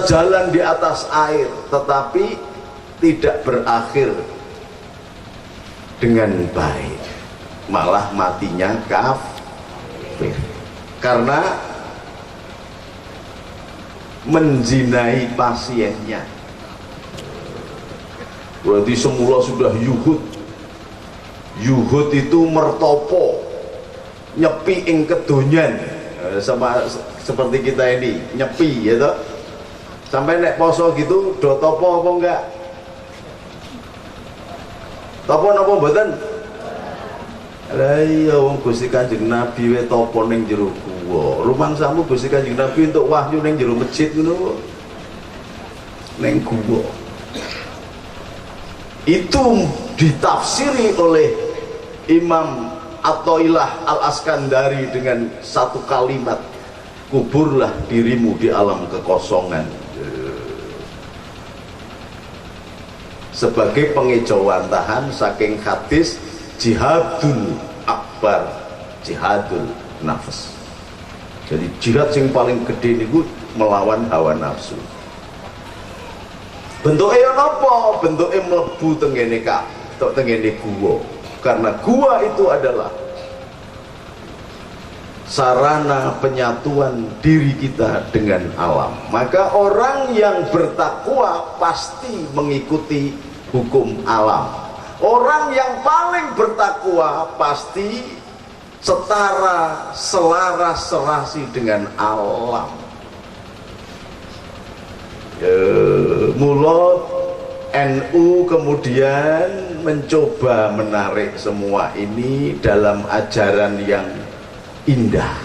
jalan di atas air, tetapi tidak berakhir dengan baik, malah matinya kafir karena menzinai pasiennya. Berarti semula sudah yuhud itu mertopo nyepi ing kedonyan, sama seperti kita ini nyepi ya toh. Sampai nek poso gitu do topo apa enggak? Topo napa mboten? Lah iya wong Gusti Kanjeng Nabi we topo ning jero guwa. Rumangsamu Gusti Kanjeng Nabi untuk wahyu ning jero masjid ngono. Ning guwa. Itu ditafsiri oleh Imam Athaillah Al-Askandari dengan satu kalimat, kuburlah dirimu di alam kekosongan, sebagai pengejawantahan saking hadis jihadul akbar, jihadul nafs. Jadi jihad yang paling gede niku melawan hawa nafsu. Bentuknya apa? Bentuknya mlebu tengene kak, tengene gua. Karena gua itu adalah sarana penyatuan diri kita dengan alam. Maka orang yang bertakwa pasti mengikuti hukum alam. Orang yang paling bertakwa pasti setara, selaras serasi dengan alam. Mula NU kemudian mencoba menarik semua ini dalam ajaran yang indah.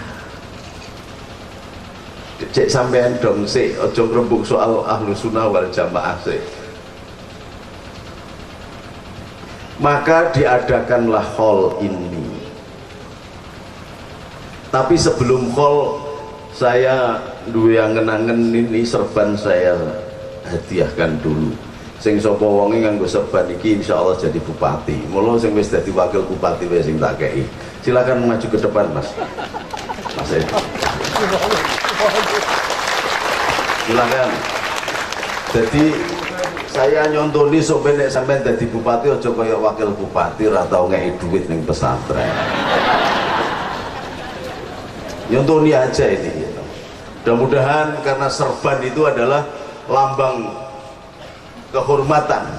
Cek sampean dong sik, ojo ngrembug soal ahlu sunnah wal jamaah sik. Maka diadakanlah hall ini. Tapi sebelum hall, saya duwe angen-angen ini serban saya hadiahkan dulu. Sing sapa wonge nganggo serban iki insyaallah jadi bupati. Mula sing wis dadi wakil bupati wis sing tak kei. Silakan maju ke depan, Mas. Mas Edi. Silakan. Jadi saya nyontoni sampai nek sampean dadi bupati aja kaya wakil bupati ora tau ngeki duit ning pesantren. Nyontoni aja ini. Mudah-mudahan karena serban itu adalah lambang kehormatan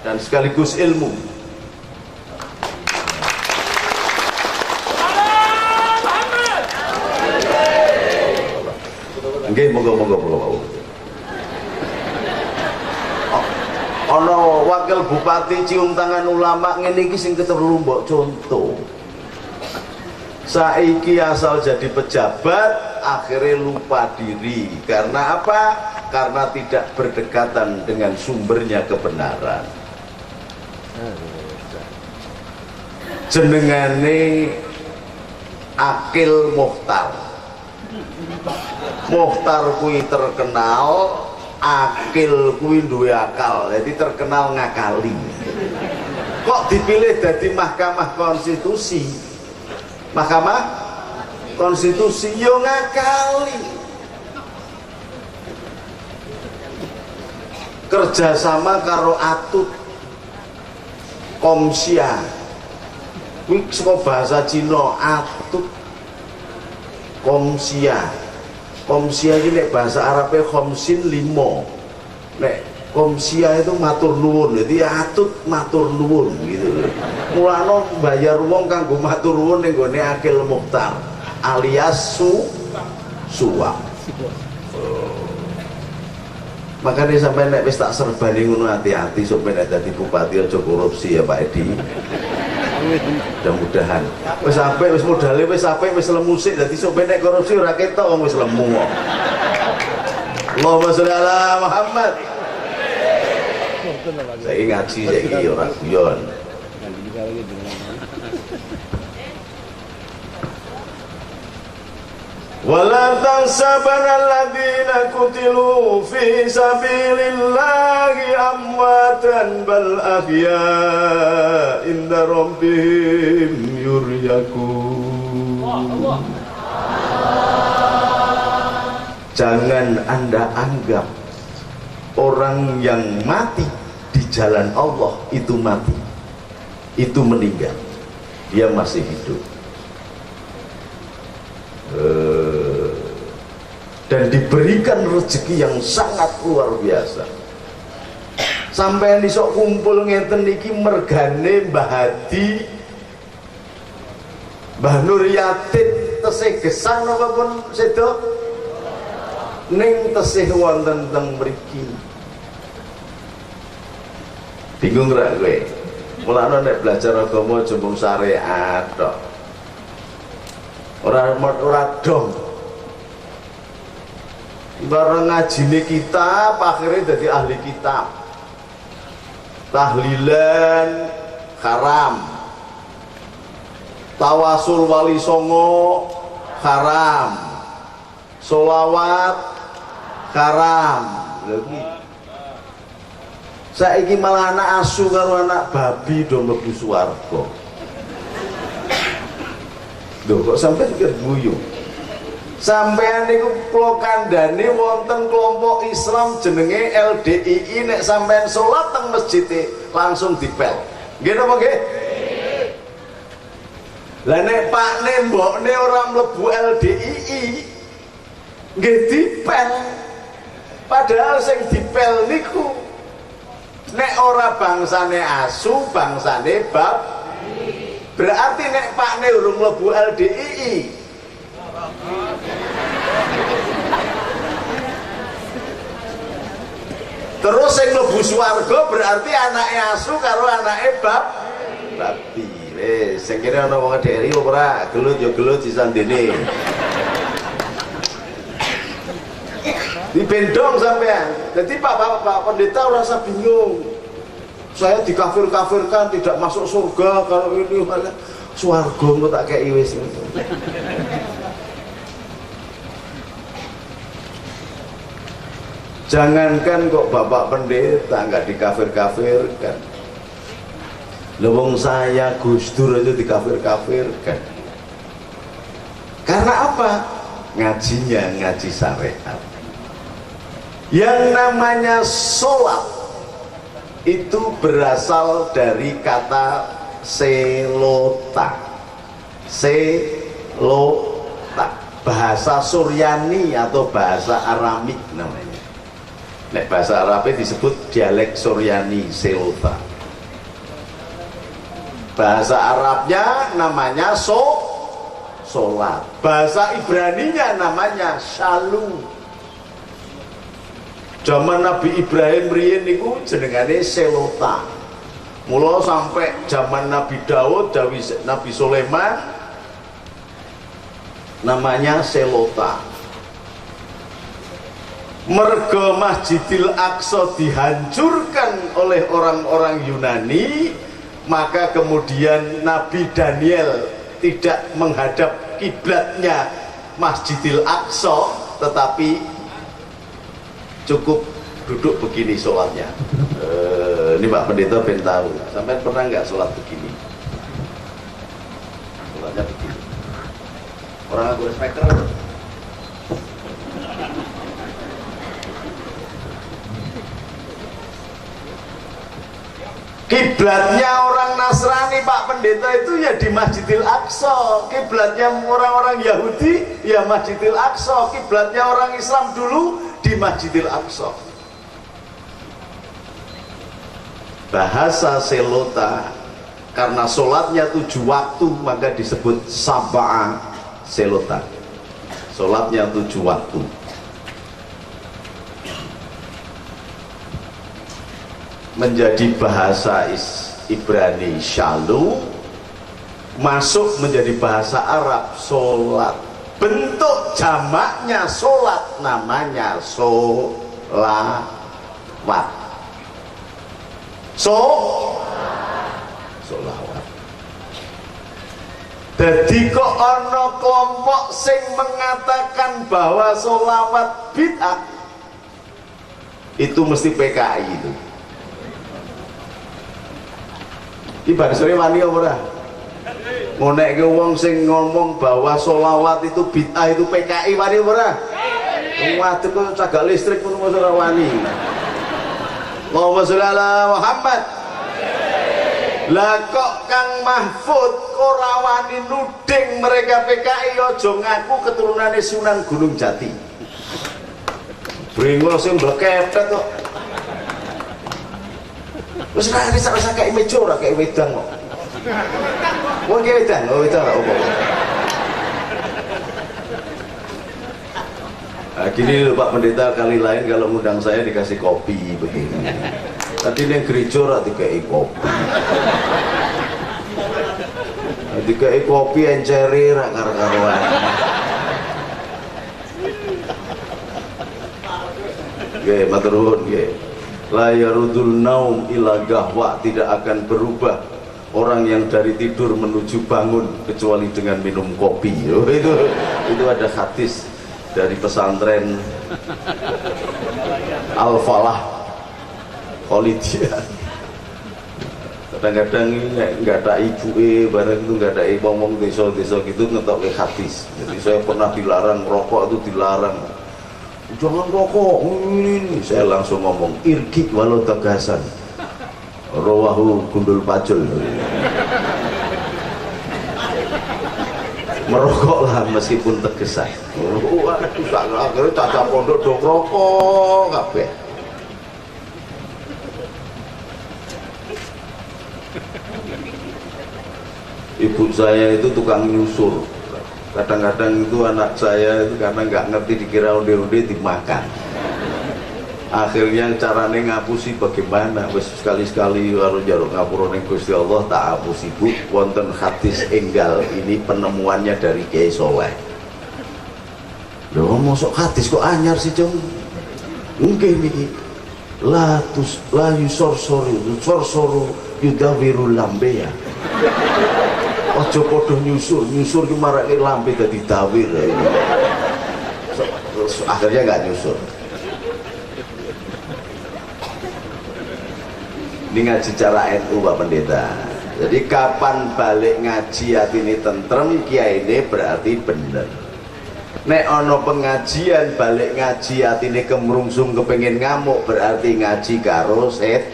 dan sekaligus ilmu. Nggih, monggo. Ana wakil bupati cium tangan ulama ngene iki sing perlu mbok contoh. Saiki asal jadi pejabat akhirnya lupa diri. Karena apa? Karena tidak berdekatan dengan sumbernya kebenaran. Jenengane Akil Mukhtar. Mukhtar kuwi terkenal, Akil kuwi duwe akal, jadi terkenal ngakali. Kok dipilih dari Mahkamah Konstitusi? Mahkamah Konstitusi yo ngakali. Kerjasama karo Atut Komsia. Kuwi saka bahasa Cina, Atut Komsia. Komsia iki nek bahasa Arabe khomsin 5. Nek Komsia itu matur nuwun, jadi Atut matur nuwun gitu. Mulane bayar wong kanggo matur nuwun ning gone Akil Mukhtar alias suwak. Makanya sampai nek wis tak serbani ngono hati-hati sampai nek dadi bupati aja korupsi ya Pak Edi. Mudah-mudahan wis apik, wis modale wis apik, wis lemu sik dadi sampai nek korupsi ora ketok wong wis lemu kok. Allahumma sholli ala Muhammad. Saya ngaji saiki ora guyon. Wala tahsabanna alladziina qutilu fi sabilillahi amwatan bal ahyaa inda rabbihim yuryakun. Jangan Anda anggap orang yang mati di jalan Allah itu mati, itu meninggal, dia masih hidup. Dan diberikan rezeki yang sangat luar biasa. Sampai nisok kumpul ngeten niki mergane Mbah Hadi, Mbah Nur Yatin tesih gesang napa pun sedo ning tesih wonten teng mriki. Bingung ra kowe? Mulane nek belajar agama jembung syariat tok. Ora dong. Bareng ngajine kitab akhirnya jadi ahli kitab. Tahlilan haram, tawasul wali songo haram, solawat haram. Lagi saiki malah anak asu karo anak babi do mlebu swarga. Lho kok sampai pikir guyu. Sampean niku kula kandhani wonten kelompok Islam jenenge LDII, nek sampean salat teng masjid langsung dipel. Nggih napa nggih? Lah nek pakne mbokne ora mlebu LDII nggih dipel. Padahal sing dipel niku nek ora bangsane asu, bangsane bab. Berarti nek pakne urung mlebu LDII. Terus yang mlebu swarga berarti anake asu karo anake babi. Wis sing kene ana wong dheri ora gelut ya gelut sisandene. Dipendong sampean. Jadi Pak Pendeta ora usah bingung. Saya dikafir-kafirkan tidak masuk surga kalau ini malah swarga kok tak kei wis. Jangankan kok Bapak Pendeta nggak dikafir-kafirkan, lewong saya Gus Dur aja dikafir-kafirkan. Karena apa? Ngajinya ngaji syariat. Yang namanya sholat itu berasal dari kata selota. Selota, bahasa Suryani atau bahasa Aramik namanya. Nek bahasa Arabnya disebut dialek Suryani, selota. Bahasa Arabnya namanya sholat. Bahasa Ibraninya namanya shalom. Zaman Nabi Ibrahim riyen niku jenengane selota. Mula sampai zaman Nabi Daud, Nabi Sulaiman namanya selota. Mergo Masjidil Aqsa dihancurkan oleh orang-orang Yunani, maka kemudian Nabi Daniel tidak menghadap kiblatnya Masjidil Aqsa, tetapi cukup duduk begini sholatnya. Ini Pak Pendeta ben tahu, sampai pernah nggak sholat begini? Sholatnya begini. Orang aku speaker. Kiblatnya orang Nasrani Pak Pendeta itu ya di Masjidil Aqsa. Kiblatnya orang-orang Yahudi ya Masjidil Aqsa. Kiblatnya orang Islam dulu di Masjidil Aqsa. Bahasa selota, karena sholatnya 7 waktu maka disebut sab'a selota. Sholatnya 7 waktu. Menjadi bahasa Ibrani shalom, masuk menjadi bahasa Arab sholat. Bentuk jamaknya sholat namanya sholawat. Sholawat. Jadi kok ono kelompok sing mengatakan bahwa sholawat bid'ah, itu mesti PKI itu. Ibarat sore wani ora? Ngonek ke wong sing ngomong bahwa sholawat itu bid'ah itu PKI wani ora? Waduh kok cagak listrik pun ora wani. Allahumma sholli ala Muhammad. Lah kok Kang Mahfud ora wani nuding mereka PKI aja ngaku keturunane Sunan Gunung Jati. Brengol sing mbleketet kok. Wis ra rasa kayak mejo ora kayak wedang kok. Wong kayak wedang, oh wedang ora opo. Nah, gini loh Pak Pendeta, kali lain kalau ngundang saya dikasih kopi begini. Tadi yang gereja ora dikai kopi. Dikai kopi enceri ra karo-karoan. Nggih, matur nuwun nggih. La yarudul naum ila gahwa, tidak akan berubah orang yang dari tidur menuju bangun kecuali dengan minum kopi. Oh, itu ada hadis dari pesantren Al-Falah Kholidiyah. Kadang-kadang nggak ada ibu barang itu nggak ada ngomong desa-desa gitu ngetok ke hadis. Jadi saya pernah dilarang rokok, itu dilarang, jangan rokok ini. Saya langsung ngomong irki walau tegasan, rawahu Gundul Pacul. Merokoklah meskipun tegesan. Waduh, akhirnya caca pondok dong rokok kabeh. Ibu saya itu tukang nyusur. Kadang-kadang itu anak saya itu karena nggak ngerti dikira onde-onde dimakan. Akhirnya carane ngapusi bagaimana? Wes sekali-sekali karo njaluk ngapura ning Gusti Allah tak hapusi Bu. Wonten hadis enggal ini penemuannya dari Kiai Soleh. Lho mosok hadis kok anyar sih, Cung? Mungkin niki la yusorsoru yudawiru lambe ya. Ojo podo nyusur ki marake lambe dadi dawir. Akhirnya nggak nyusur. Ini ngaji cara NU Pak Pendeta. Jadi kapan balik ngaji hati ini tentrem, kiai ini berarti bener. Nek ono pengajian balik ngaji hati ini kemerungsung kepengen ngamuk, berarti ngaji karo setan.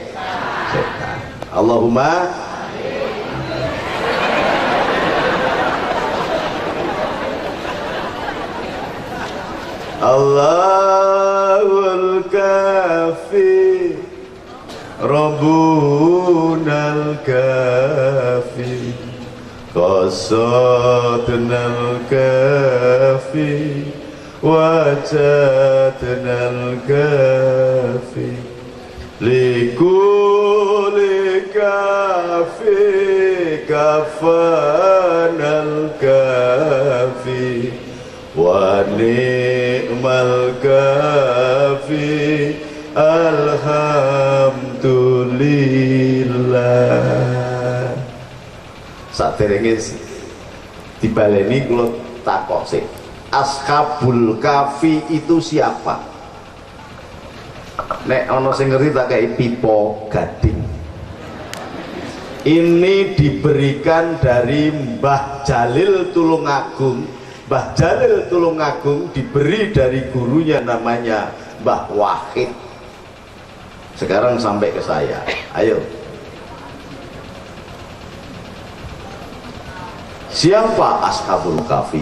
Allahumma Allahul kafi Rabbunal kafi qasadnal kafi wajadnal kafi likuli kafi kafanal kafi wa ni'mal kafi alhamdulillah. Saderenge dibaleni kula takok sik. Ashabul Kahfi itu siapa? Nek ana sing ngerti tak kei pipo gading. Ini diberikan dari Mbah Jalil Tulungagung. Mbah Jalil Tulungagung diberi dari gurunya namanya Mbah Wahid. Sekarang sampai ke saya. Ayo. Siapa Ashabul Kahfi?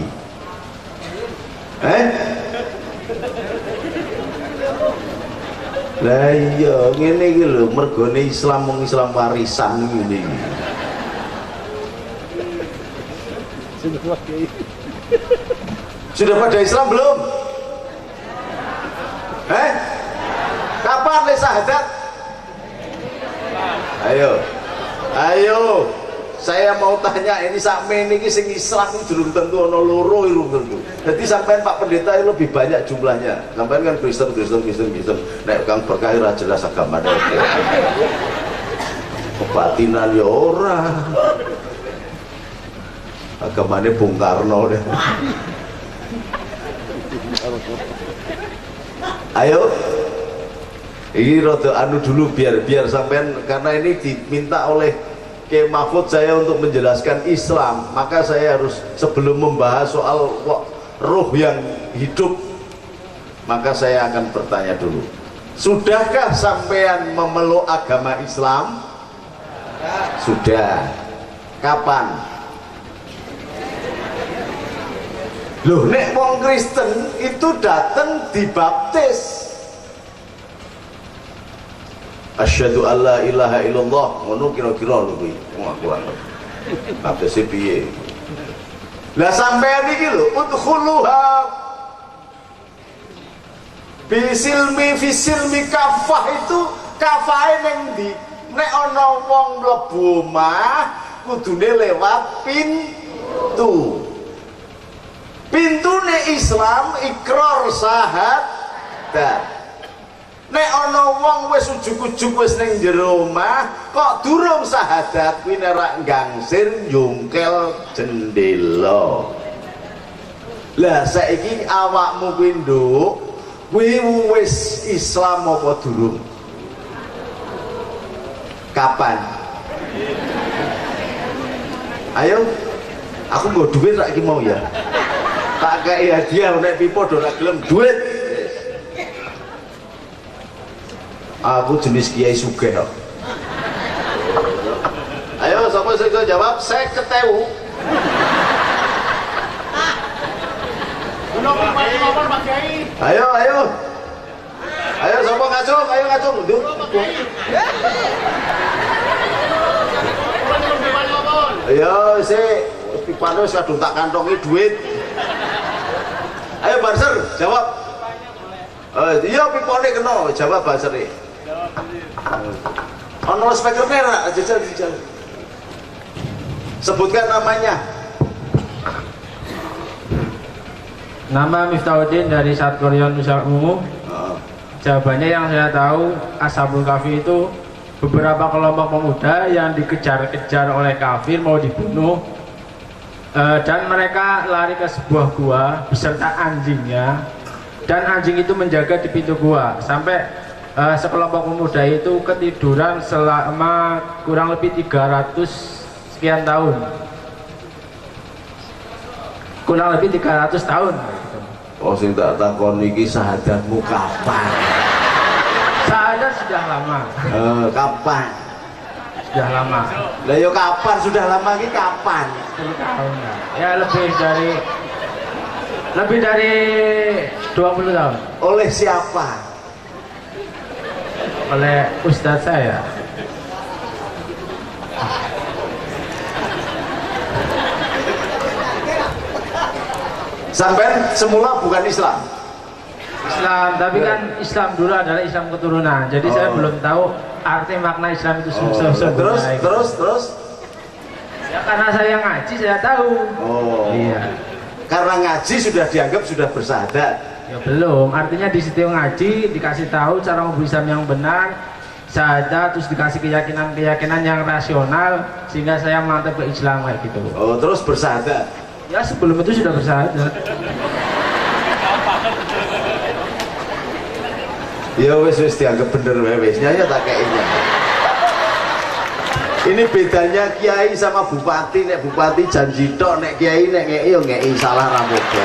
Lah iya ngene iki lho, mergone Islam wong Islam warisan ngene iki. Sudah pada Islam belum? Kapan les syahadat? Ayo, saya mau tanya ini sampean niki sing Islam durung tentu ana loro durung tentu. Jadi sampean Pak Pendeta lebih banyak jumlahnya. Sampean kan Kristen. Nek kang berkah ora jelas agamane. Kebatinan ya ora. Agamane Bung Karno deh. Ayo. Ini rada anu dulu biar sampean, karena ini diminta oleh Kiai Mahfud saya untuk menjelaskan Islam, maka saya harus sebelum membahas soal ruh yang hidup, maka saya akan bertanya dulu. Sudahkah sampean memeluk agama Islam? Sudah. Kapan? Loh, nek wong Kristen itu datang dibaptis. Asyhadu alla ilaha illallah, ngono kira-kira lho kuwi. Aku anggap. Baptis piye? Lah sampean iki lho, udkhuluha bisilmi fisilmi kafah itu kafahe ning ndi? Nek ana wong mlebu omah kudune lewat pintu. Pintune Islam ikrar syahadat. Nek ana wong wis ujug-ujug wis ning jero omah kok durung syahadat kuwi nek gangsir njungkel jendela. Lah saiki awakmu kuwi nduk, kuwi wis Islam apa durung? Kapan? Ayo, aku nggo duit rak iki mau ya. Tak kei hadiah nek pipo do rak gelem duit. Aku jenis kiai sugih kok. Ayo sapa sing iso jawab 50.000. Ayo ayo. Ayo sapa ngacung, ayo ngacung. Nduk. Ayo sik pipane wis kadung tak kantongi duit. Ayo Barser jawab. Iya pipone kena jawab Barsere. Ono speakernya nak jajal. Sebutkan namanya. Nama Miftahuddin dari Satkoryon Nusa Ungu. Jawabannya yang saya tahu Ashabul Kahfi itu beberapa kelompok pemuda yang dikejar-kejar oleh kafir mau dibunuh, dan mereka lari ke sebuah gua beserta anjingnya, dan anjing itu menjaga di pintu gua sampai sekelompok pemuda itu ketiduran selama kurang lebih 300 sekian tahun, kurang lebih 300 tahun. Oh sing tak takon iki syahadatmu kapan? Syahadat sudah lama. Kapan? Sudah lama. Lah yo kapan sudah lama iki kapan? 10 tahun. Ya lebih dari 20 tahun. Oleh siapa? Oleh ustadz saya. Sampai semula bukan Islam. Islam, tapi kan Islam dulu adalah Islam keturunan. Jadi saya belum tahu arti makna Islam itu sebenarnya. Terus. Ya karena saya ngaji saya tahu. Oh. Iya. Karena ngaji sudah dianggap sudah bersyahadat. Ya belum. Artinya di situ ngaji dikasih tahu cara membuat Islam yang benar, syahadat, terus dikasih keyakinan yang rasional sehingga saya mantap ke Islam kayak gitu. Oh, terus bersyahadat. Ya sebelum itu sudah bersyahadat. Ya wis dianggap bener wis nyaya tak kayaknya. Ini bedanya kiai sama bupati. Nek bupati janji tok, nek kiai nek ngeki yo ngeki salah ra podo.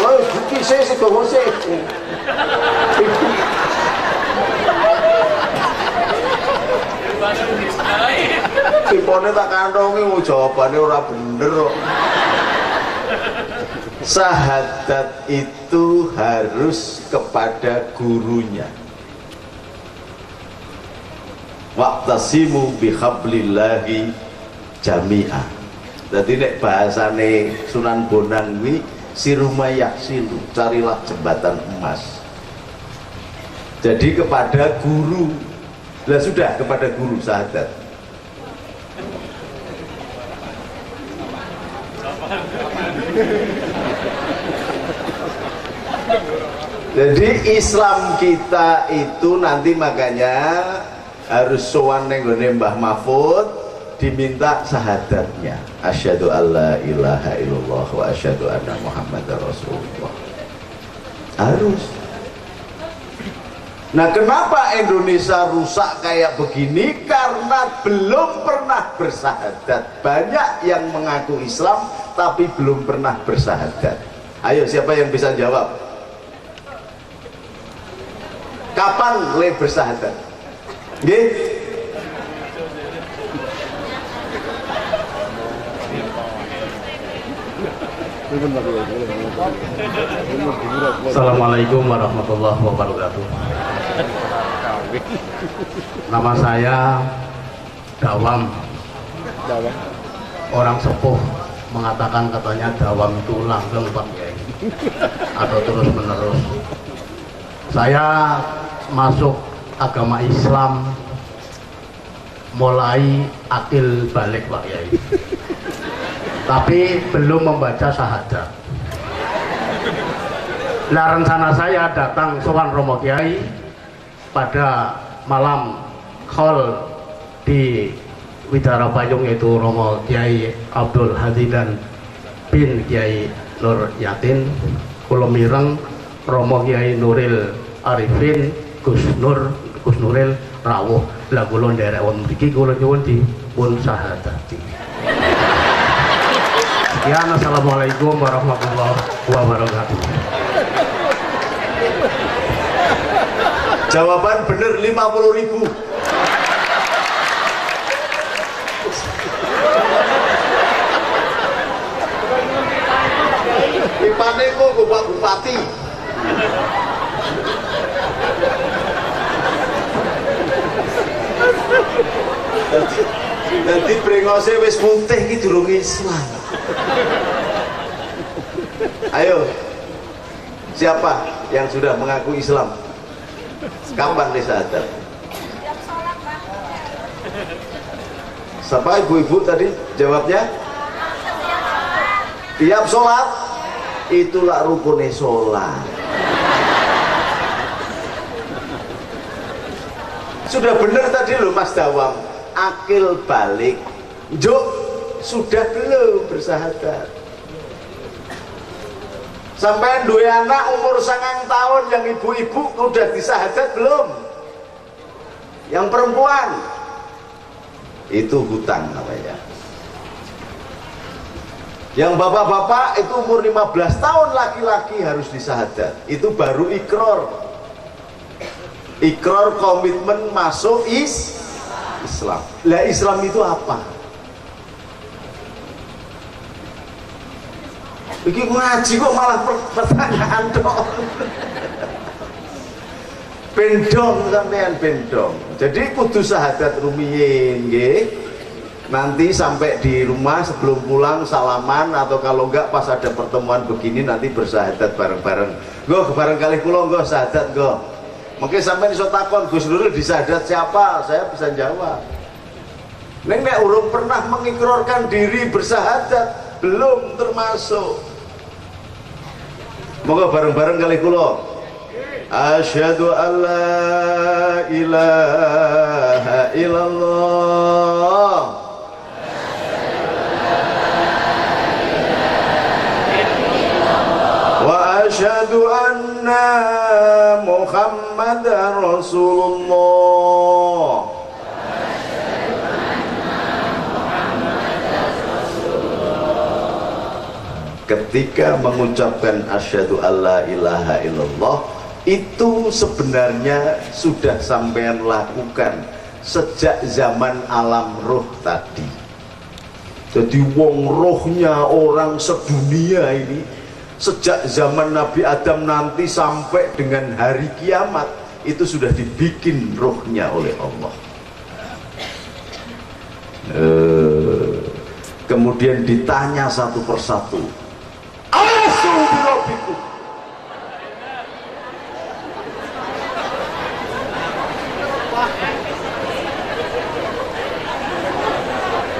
Oh, iki sik gowo sik. Tipone tak kantongi jawabane ora bener kok. Syahadat itu harus kepada gurunya. Waqtasimu bihablillahi jami'ah. Jadi nek bahasane Sunan Bonang kuwi sirumayah silu, carilah jembatan emas. Jadi kepada guru. Lah sudah kepada guru syahadat. Jadi Islam kita itu nanti makanya harus sowan ning gone Mbah Mahfud diminta syahadatnya. Asyhadu alla ilaha illallah wa asyhadu anna Muhammadar Rasulullah. Harus. Nah, kenapa Indonesia rusak kayak begini? Karena belum pernah bersyahadat. Banyak yang mengaku Islam tapi belum pernah bersyahadat. Ayo siapa yang bisa jawab? Kapan le bersahadat? Nggih. Assalamualaikum warahmatullahi wabarakatuh. Nama saya Dawam. Orang sepuh mengatakan katanya dawam itu langgeng Pak Kiai, atau terus menerus. Saya masuk agama Islam mulai akil balik Pak Kiai, tapi belum membaca syahadat. Nah, rencana saya datang sowan Romo Kiai pada malam khol di Widara Payung, itu Romo Kiai Abdul Hadidan bin Kiai Nur Yatin, kula mireng Romo Kiai Nuril Arifin Gus Nuril rawuh. Lah kula nderek wonten mriki kula nyuwun dipun sahadati. Sekian, assalamualaikum warahmatullahi wabarakatuh. Jawaban bener 50.000. Ipane kok Bapak Bupati. Dadi brengose wis putih iki durung Islam. Ayo. Siapa yang sudah mengaku Islam? Kapan syahadat? Siapa ibu-ibu tadi jawabnya? Tiap sholat. Itulah rukunnya sholat. Sudah benar tadi loh Mas Dawam, akil balik. Juk, sudah belum bersahadat? Sampai dua anak umur 9 tahun yang ibu-ibu udah disahadat belum? Yang perempuan itu hutang namanya. Yang bapak-bapak itu umur 15 tahun laki-laki harus disahadat. Itu baru ikrar. Ikrar komitmen masuk Islam. Lah Islam itu apa? Iki ngaji kok malah pertanyaan dong. Bendong sampean bendong. Jadi kudu syahadat rumiyin nggih. Nanti sampai di rumah sebelum pulang salaman, atau kalau enggak pas ada pertemuan begini nanti bersahadat bareng-bareng. Nggo bareng kali kula nggo syahadat nggo. Mungkin sampean iso takon Gus Nuril disahadat siapa? Saya bisa jawab. Nek urung pernah mengikrarkan diri bersahadat belum termasuk. Moga bareng-bareng kali kula. Asyhadu an la ilaha illallah wa asyhadu anna Muhammadar Rasulullah. Ketika mengucapkan asyhadu alla ilaha illallah, itu sebenarnya sudah sampean lakukan sejak zaman alam roh tadi. Jadi wong rohnya orang sedunia ini sejak zaman Nabi Adam nanti sampai dengan hari kiamat itu sudah dibikin rohnya oleh Allah. Kemudian ditanya satu persatu, alastu birabbikum,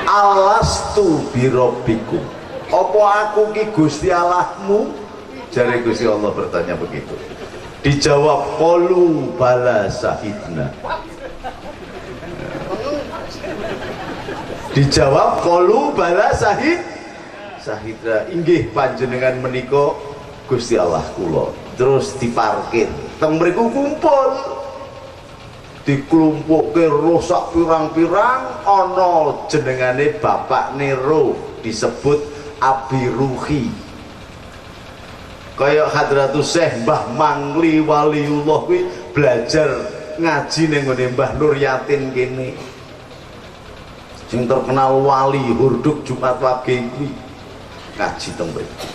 alastu birabbikum, apa aku ki Gusti Allahmu? Jare Gusti Allah bertanya begitu. Dijawab qalu bala sahidna. Dijawab qalu bala sahidna, inggih panjenengan menika Gusti Allah kula. Terus diparkir teng mriku kumpul, diklumpukke rusak pirang-pirang, ana jenengane Bapak Nero disebut Abi Ruhi. Kaya Hadratus Syekh Mbah Mangli Waliullah kuwi belajar ngaji ning nggone Mbah Nur Yatin kene. Sing terkenal wali hurduk Jumat Wage kuwi ngaji teng mriki.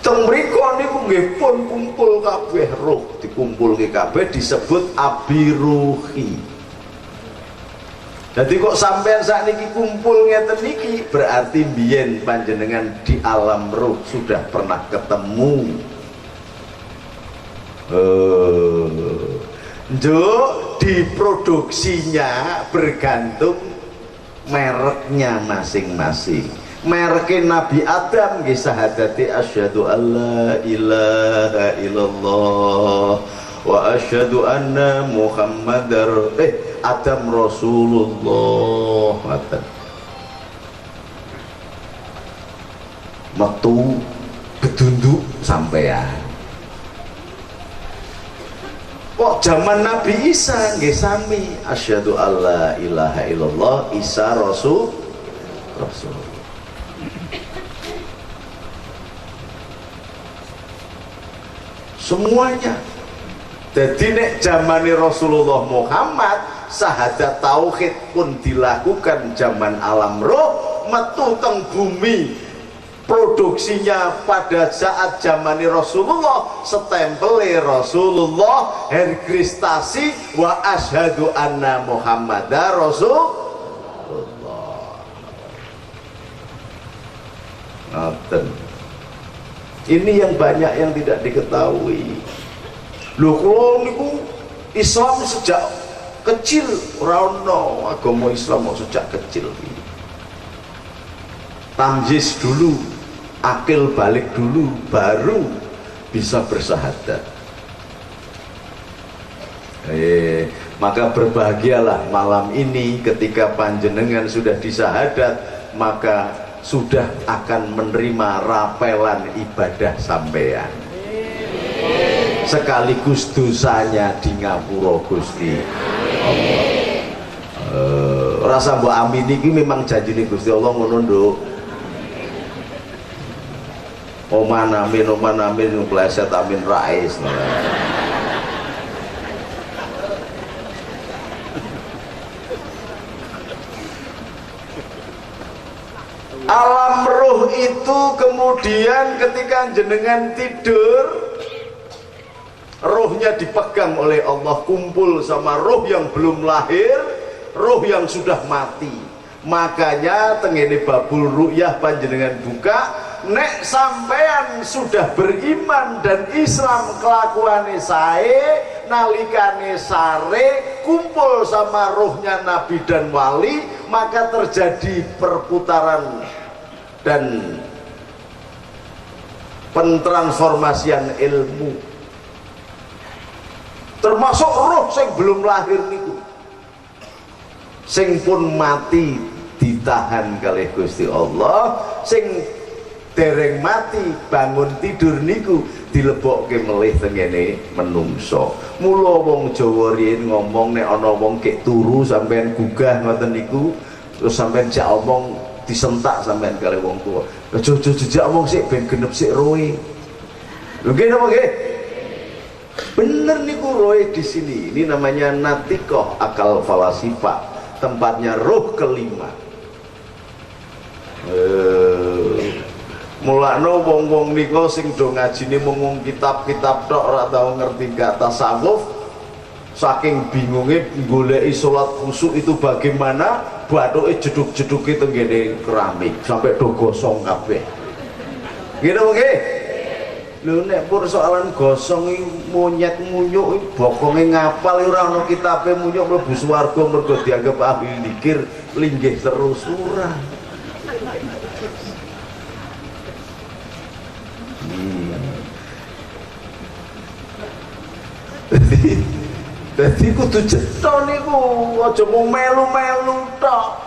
Teng mriko niku nggih pun kumpul kabeh roh, dikumpulke kabeh disebut abiruhi. Jadi kok sampean sakniki kumpul ngeten niki berarti biyen panjenengan di alam roh sudah pernah ketemu. Njuk diproduksinya bergantung mereknya masing-masing. Mereknya Nabi Adam nggih syahadati asyhadu alla ilaha illallah wa asyhadu anna Muhammadar Adam Rasulullah. Mata metu bedunduk sampean. Kok zaman Nabi Isa nggih sami asyhadu alla ilaha illallah Isa Rasul. Semuanya. Jadi nek zamane Rasulullah Muhammad syahadat tauhid pun dilakukan zaman alam roh, metu teng bumi produksinya pada saat zamane Rasulullah, stempele Rasulullah, herkristasi wa asyhadu anna Muhammadar Rasulullah. Ngaten. Ini yang banyak yang tidak diketahui. Lho kula niku Islam sejak kecil, ora ono agama Islam sejak kecil. Tamyiz dulu, akil balik dulu, baru bisa bersahadat. Maka berbahagialah malam ini ketika panjenengan sudah disahadat, maka sudah akan menerima rapelan ibadah sampean. Sekaligus dosanya di ngapura Gusti Allah. Rasa mbok amin iki memang janjine Gusti Allah ngono nduk. Oman amin pleset amin rais. Alam ruh itu kemudian ketika jenengan tidur, rohnya dipegang oleh Allah, kumpul sama roh yang belum lahir, roh yang sudah mati. Makanya tengene babul ru'yah panjenengan buka, nek sampean sudah beriman dan Islam kelakuane sae, nalikane sare kumpul sama rohnya nabi dan wali, maka terjadi perputaran dan pentransformasian ilmu, termasuk roh sing belum lahir niku, sing pun mati ditahan kalih Gusti Allah, sing dereng mati bangun tidur niku dilebokke melih tengene menungso. Mula wong Jawa riyen ngomong nek ana wong kek turu sampean gugah ngoten niku, terus sampean jak omong disentak sampean kalih wong tuwa. Aja jejak omong sik ben genep sik roe. Lho nggih napa nggih? Bener niku roe di sini. Ini namanya natikoh akal falasifah, tempatnya roh kelima. Mulakno wong-wong nika sing do ngajine mung kitab-kitab tok ora tau ngerti gak tasawuf, saking bingunge goleki salat khusyuk itu bagaimana, bathuke jeduk-jeduke tenggene keramik sampai do gosong kabeh. Nggih nggih. Lho nek persoalan gosong iki monyet munyuk bokonge ngapal ora ana kitabe munyuk mlebu swarga mergo dianggap ahli zikir linggih terus ora. Jadi kudu cetha niku, aja mau melu-melu tok.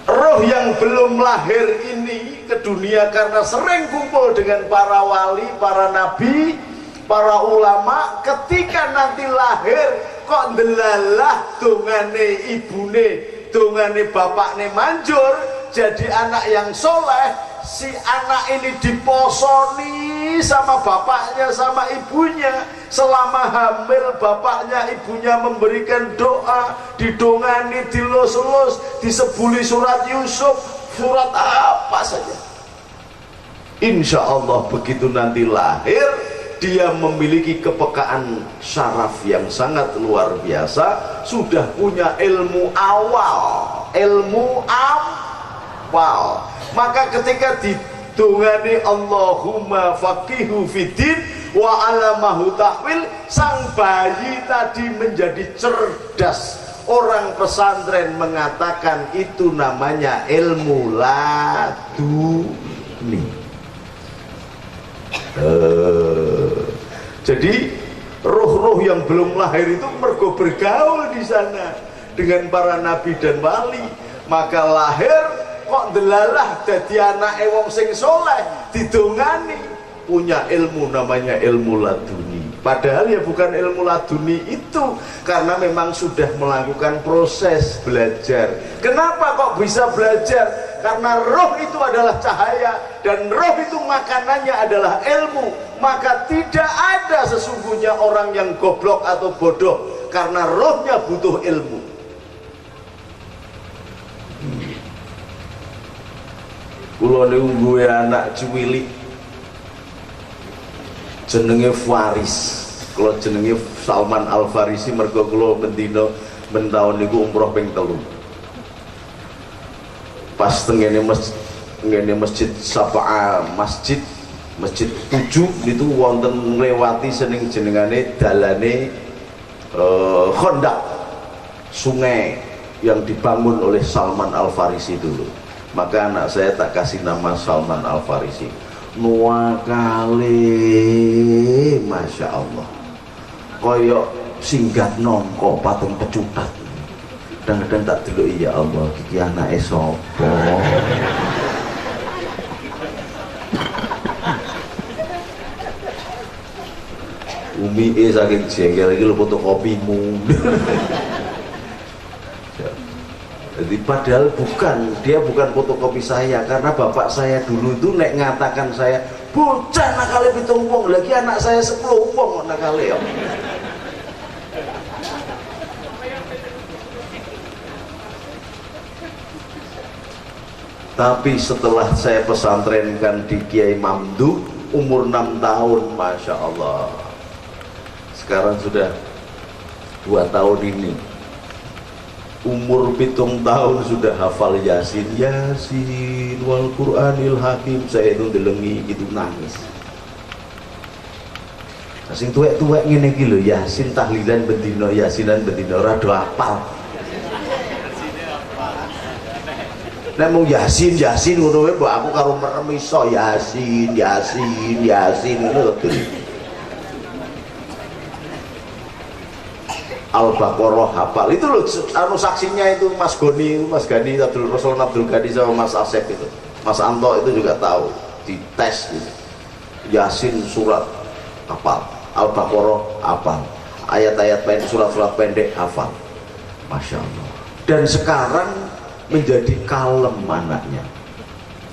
Roh yang belum lahir ini ke dunia karena sering kumpul dengan para wali, para nabi, para ulama, ketika nanti lahir kok ndelalah dongane ibune, dongane bapakne manjur, jadi anak yang soleh, si anak ini diposoni sama bapaknya sama ibunya, selama hamil bapaknya ibunya memberikan doa, didongani, dilus-lus, disebuli surat Yusuf, surat apa saja, insya Allah begitu nanti lahir dia memiliki kepekaan syaraf yang sangat luar biasa, sudah punya ilmu awal, maka ketika didongani Allahumma faqihu fiddin wa alamahu ta'wil, sang bayi tadi menjadi cerdas. Orang pesantren mengatakan itu namanya ilmu laduni. Jadi roh-roh yang belum lahir itu mergo bergaul di sana dengan para nabi dan wali, maka lahir kok delalah jadi anak wong sing soleh, didongani, punya ilmu namanya ilmu laduni. Padahal ya bukan ilmu laduni itu, karena memang sudah melakukan proses belajar. Kenapa kok bisa belajar? Karena roh itu adalah cahaya dan roh itu makanannya adalah ilmu. Maka tidak ada sesungguhnya orang yang goblok atau bodoh, karena rohnya butuh ilmu. Kula niku duwe anak cuwilik jenenge Faris. Kula jenenge Salman Al Farisi mergo kula bendina taun niku umroh ping 3. Pas tengene masjid Sab'a, masjid 7 itu wonten nglewati seneng jenengane dalane Khandaq, sungai yang dibangun oleh Salman Al Farisi dulu. Maka anak saya tak kasih nama Salman Al Farisi. Nuwakale, masya Allah, koyok singgat nongko patung pecutat. Kadang-kadang tak dulu, ya Allah, kiki anak sopo. Umi saking jengkel iki lho fotokopimu. Jadi padahal dia bukan fotokopi saya, karena bapak saya dulu itu nek ngatakan saya bocah nakale 7 wong, lagi anak saya 10 wong nakale ya. Tapi setelah saya pesantrenkan di Kiai Mamdu umur 6 tahun, masya Allah, sekarang sudah 2 tahun ini, umur 7 tahun sudah hafal Yasin, Yasin wal Qur'anil Hakim. Saya itu delengi gitu nangis. Sing tuwek-tuwek ngene iki lho, Yasin tahlilan bendina, Yasinan bendina ora do hafal. Nek mung Yasin ngono wae mbok aku karo merem iso Yasin ngono lho. Al-Baqarah hafal itu loh, anu saksinya itu Mas Gani, Abdul Rasul, Abdul Ghani sama Mas Asep itu, Mas Anto itu juga tahu, dites gitu. Yasin surat hafal, Al-Baqarah hafal, ayat-ayat pendek, surat-surat pendek hafal, masya Allah. Dan sekarang menjadi kalem anaknya.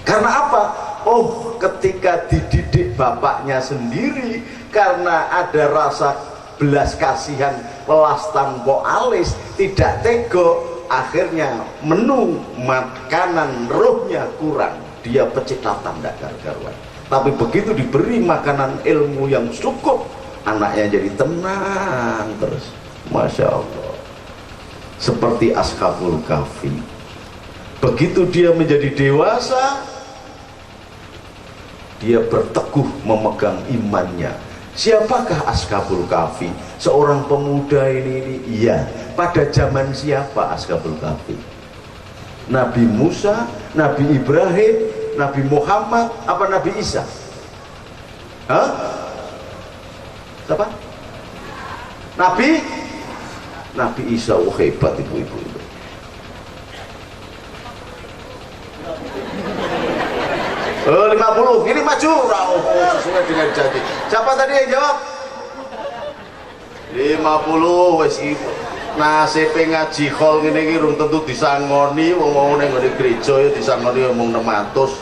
Karena apa? Oh, ketika dididik bapaknya sendiri, karena ada rasa belas kasihan, welas tanpa alis, tidak tego, akhirnya menu makanan rohnya kurang, dia pecitatan tidak karuan. Tapi begitu diberi makanan ilmu yang cukup, anaknya jadi tenang terus, masya Allah. Seperti Ashabul Kahfi, begitu dia menjadi dewasa, dia berteguh memegang imannya. Siapakah Ashabul Kahfi? Seorang pemuda ini. Iya, pada zaman siapa Ashabul Kahfi? Nabi Musa, Nabi Ibrahim, Nabi Muhammad, apa Nabi Isa? Hah? Siapa? Nabi Isa. Oh, hebat ibu-ibu. Oh, 50, ini maju, sesuai dengan janji. Siapa tadi yang jawab? 50, wes ibu. nasibe ngaji khol ngene iki rung tentu disangoni wong-wong ning ngene gereja ya disangoni omong 600.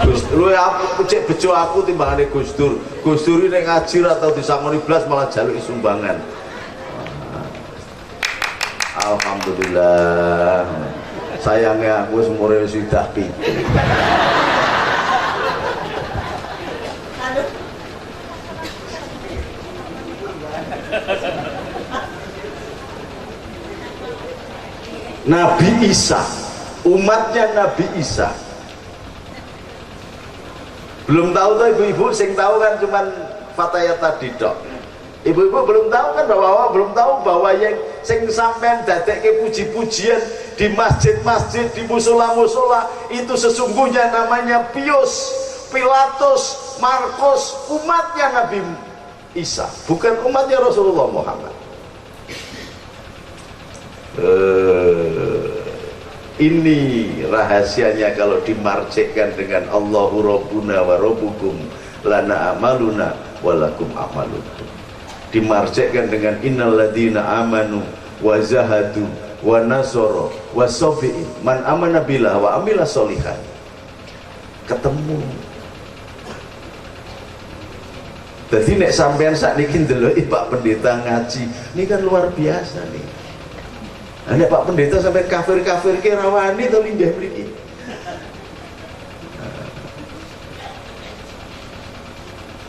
Gus lu aku cek bejo aku timbangane Gus Dur. Gus Dur nek ngaji ra tau disangoni blas malah jaluki sumbangan. Alhamdulillah. Sayangnya aku wis umure sudah pitu. Nabi Isa, umatnya Nabi Isa. Belum tahu tuh ibu-ibu, sing tahu kan cuman Fatayat tadi dok. Ibu-ibu belum tahu kan belum tahu bahwa yang sing sampean dadekke puji-pujian di masjid-masjid, di musola-musola itu sesungguhnya namanya Pius, Pilatus, Markus, umatnya Nabi Isa, bukan umatnya Rasulullah Muhammad. Ini rahasianya kalau dimarjekkan dengan Allahu Rabbuna wa Rabbukum lana amaluna walakum amalukum. Dimarjekkan dengan innal ladina amanu wa zahadu wa nasoro wa sofi'in man amana billah wa amila solihan. Ketemu. Jadi nek sampean sakniki ndeloki Pak Pendeta ngaji, ini kan luar biasa nih. Nek Pak Pendeta sampai kafir-kafir ki rawani to linggih mriki.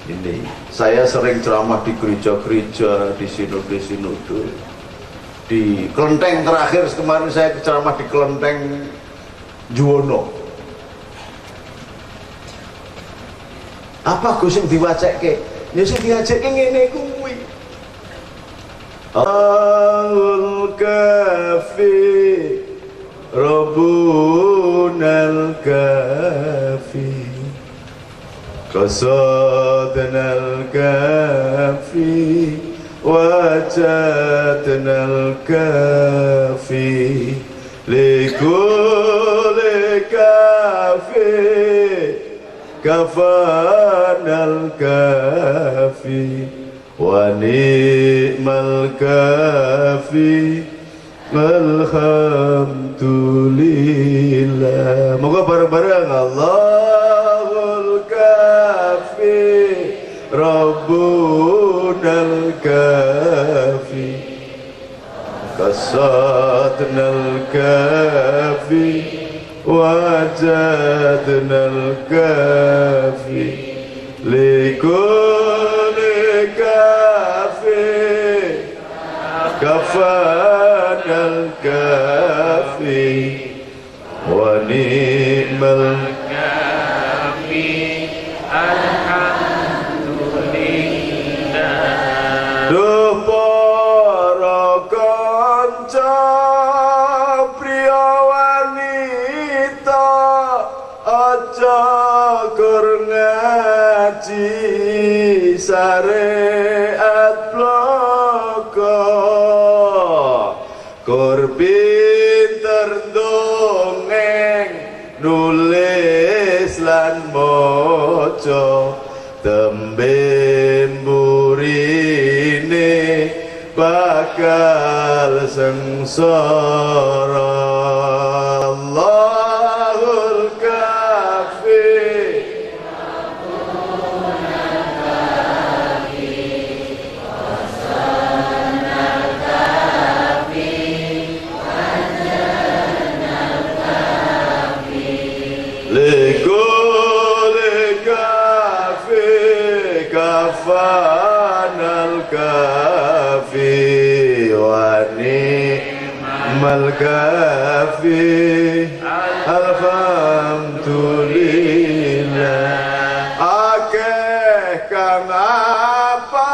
Ini saya sering ceramah di gereja-gereja, di sinode-sinode, di kelenteng terakhir kemarin saya ceramah di kelenteng Juwono. Apa Gus sing diwacekke? Ya sing diajekke ngene kuwi. Allahul kafi Rabbunal kafi qasadnal kafi wajadnal kafi likulli kafi kafanal kafi wa ni'mal kafi alhamdulillah. Moga bareng-bareng Allahul kafi Rabbunal kafi qasadnal kafi wajadnal kafi likulli kafi kafanal kafi wa ni'mal kafi alhamdulillah. Duh para kanca priya wanita aja gur ngaji syariat bloko gur pinter dongeng nulis lan maca tembe mburine bakal sengsara. Allahul kafi likulli kafi kafanal kafi wa ni'mal kafi alhamdulillah. Akeh kang apal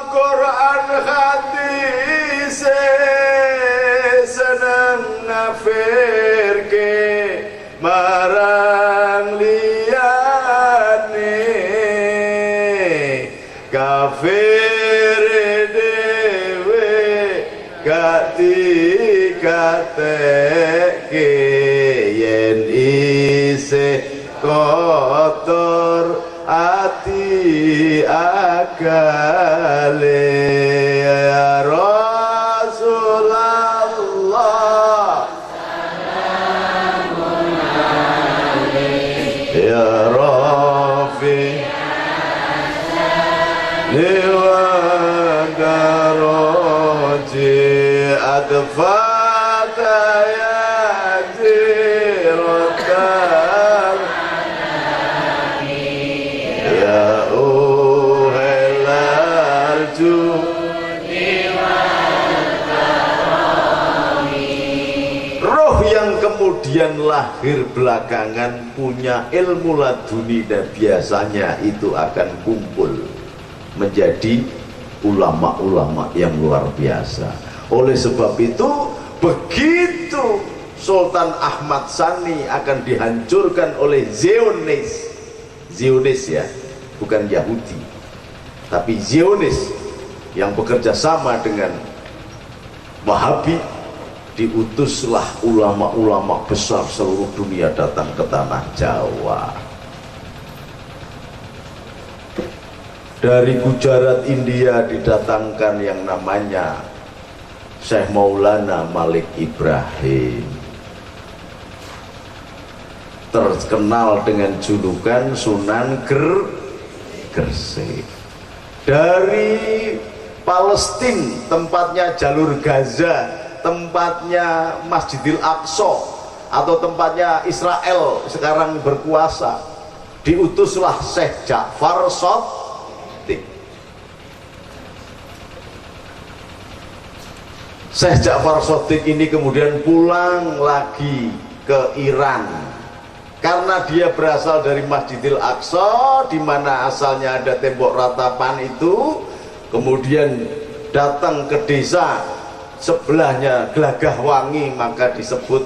Quran hadis seneng nafirke marang liyane kafir dewe gak dikatekke yen isih kali ya Rasulullah ya Rafi Dewa Garoji Adfata ya Jirotan Ya Uhelal Roh yang kemudian lahir belakangan punya ilmu laduni dan biasanya itu akan kumpul menjadi ulama-ulama yang luar biasa. Oleh sebab itu begitu Sultan Ahmad Sani akan dihancurkan oleh Zionis ya, bukan Yahudi tapi Zionis yang bekerja sama dengan Wahabi, diutuslah ulama-ulama besar seluruh dunia datang ke tanah Jawa. Dari Gujarat India didatangkan yang namanya Syekh Maulana Malik Ibrahim, terkenal dengan julukan Sunan Gresik. Dari Palestina, tempatnya jalur Gaza, tempatnya Masjidil Aqsa atau tempatnya Israel sekarang berkuasa, diutuslah Syekh Ja'far Shadiq. Syekh Ja'far Shadiq ini kemudian pulang lagi ke Iran karena dia berasal dari Masjidil Aqsa di mana asalnya ada tembok ratapan itu, kemudian datang ke desa sebelahnya Gelagah Wangi, maka disebut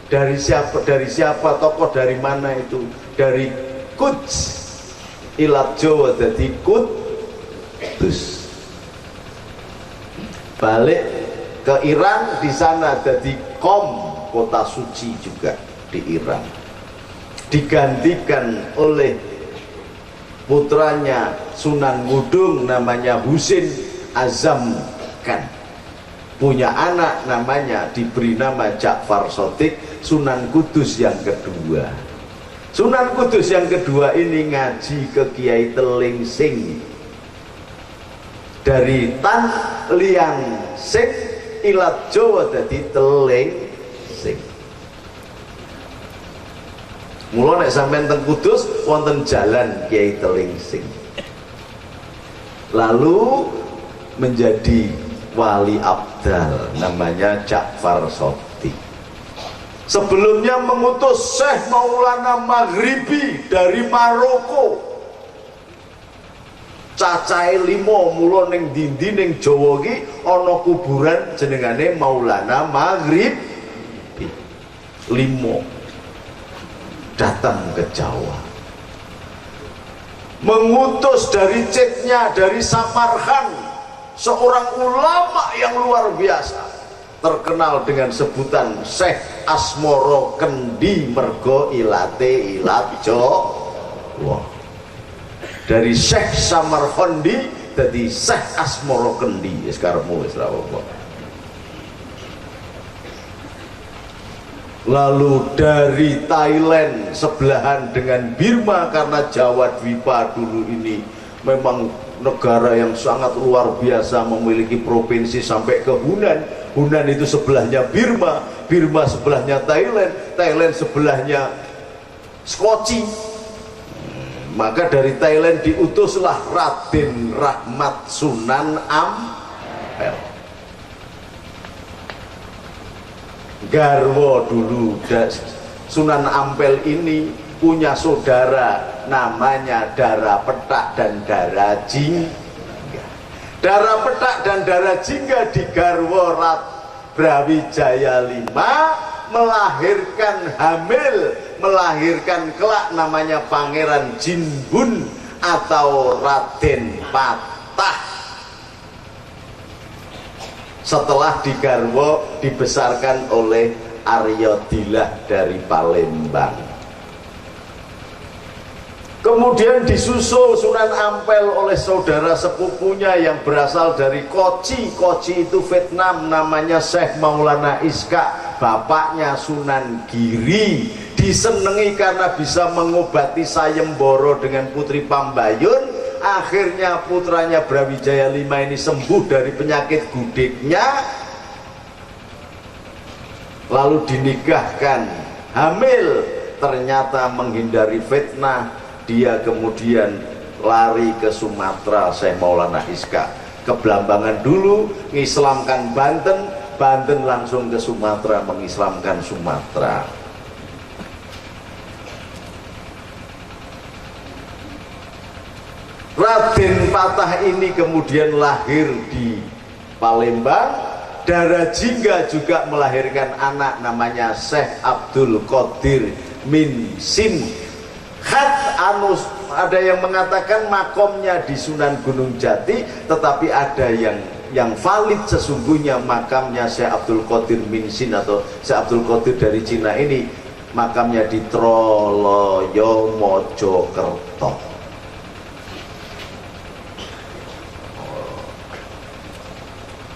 dari siapa tokoh dari mana itu, dari Quds ilat Jawa jadi Kudus, balik ke Iran, di sana jadi Qom, kota suci juga di Iran, digantikan oleh putranya Sunan Ngudung namanya Husin Azam Khan, punya anak namanya diberi nama Ja'far Shadiq, Sunan Kudus yang kedua. Sunan Kudus yang kedua ini ngaji ke Kiai Telingsing, dari Tan Liang Sing ilat Jawa dadi Telingsing. Mula nek sampean teng Kudus wonten jalan Kiai Telingsing, lalu menjadi wali abdal namanya Ja'far Shadiq. Sebelumnya mengutus Syekh Maulana Maghribi dari Maroko, cacahe 5, mula ning dindi ning Jawa iki ana kuburan jenengane Maulana Maghribi 5, datang ke Jawa. Mengutus dari Cetnya, dari Samarkand, seorang ulama yang luar biasa, terkenal dengan sebutan Syekh Asmoro Kendi mergo ilate ilat Jawa. Dari Syekh Samarkandi jadi Syekh Asmoro Kendi, sekarang wis ra apa. Lalu dari Thailand sebelahan dengan Birma, karena Jawa Dwipa dulu ini memang negara yang sangat luar biasa, memiliki provinsi sampai ke Hunan. Hunan itu sebelahnya Birma, Birma sebelahnya Thailand, Thailand sebelahnya Skoci. Maka dari Thailand diutuslah Raden Rahmat Sunan Ampel, garwo dulu. Sunan Ampel ini punya saudara namanya Dara Petak dan Dara Jingga. Dara Petak dan Dara Jingga di garwo Brawijaya V melahirkan hamil, melahirkan kelak namanya Pangeran Jinbun atau Raden Patah. Setelah digarwo dibesarkan oleh Arya Dilah dari Palembang. Kemudian disusul Sunan Ampel oleh saudara sepupunya yang berasal dari Kochi. Kochi itu Vietnam, namanya Syekh Maulana Iska, bapaknya Sunan Giri. Disenangi karena bisa mengobati sayembara dengan Putri Pambayun. Akhirnya putranya Brawijaya V ini sembuh dari penyakit gudegnya, lalu dinikahkan, hamil, ternyata menghindari fitnah, dia kemudian lari ke Sumatera. Syekh Maulana Iska ke Blambangan dulu, mengislamkan Banten, Banten langsung ke Sumatera, mengislamkan Sumatera. Raden Patah ini kemudian lahir di Palembang. Dara Jingga juga melahirkan anak namanya Syekh Abdul Qadir Min Sin Khat Anus. Ada yang mengatakan makomnya di Sunan Gunung Jati, tetapi ada yang valid sesungguhnya makamnya Syekh Abdul Qadir Min Sin atau Syekh Abdul Qadir dari Cina ini makamnya di Troloyo Mojokerto.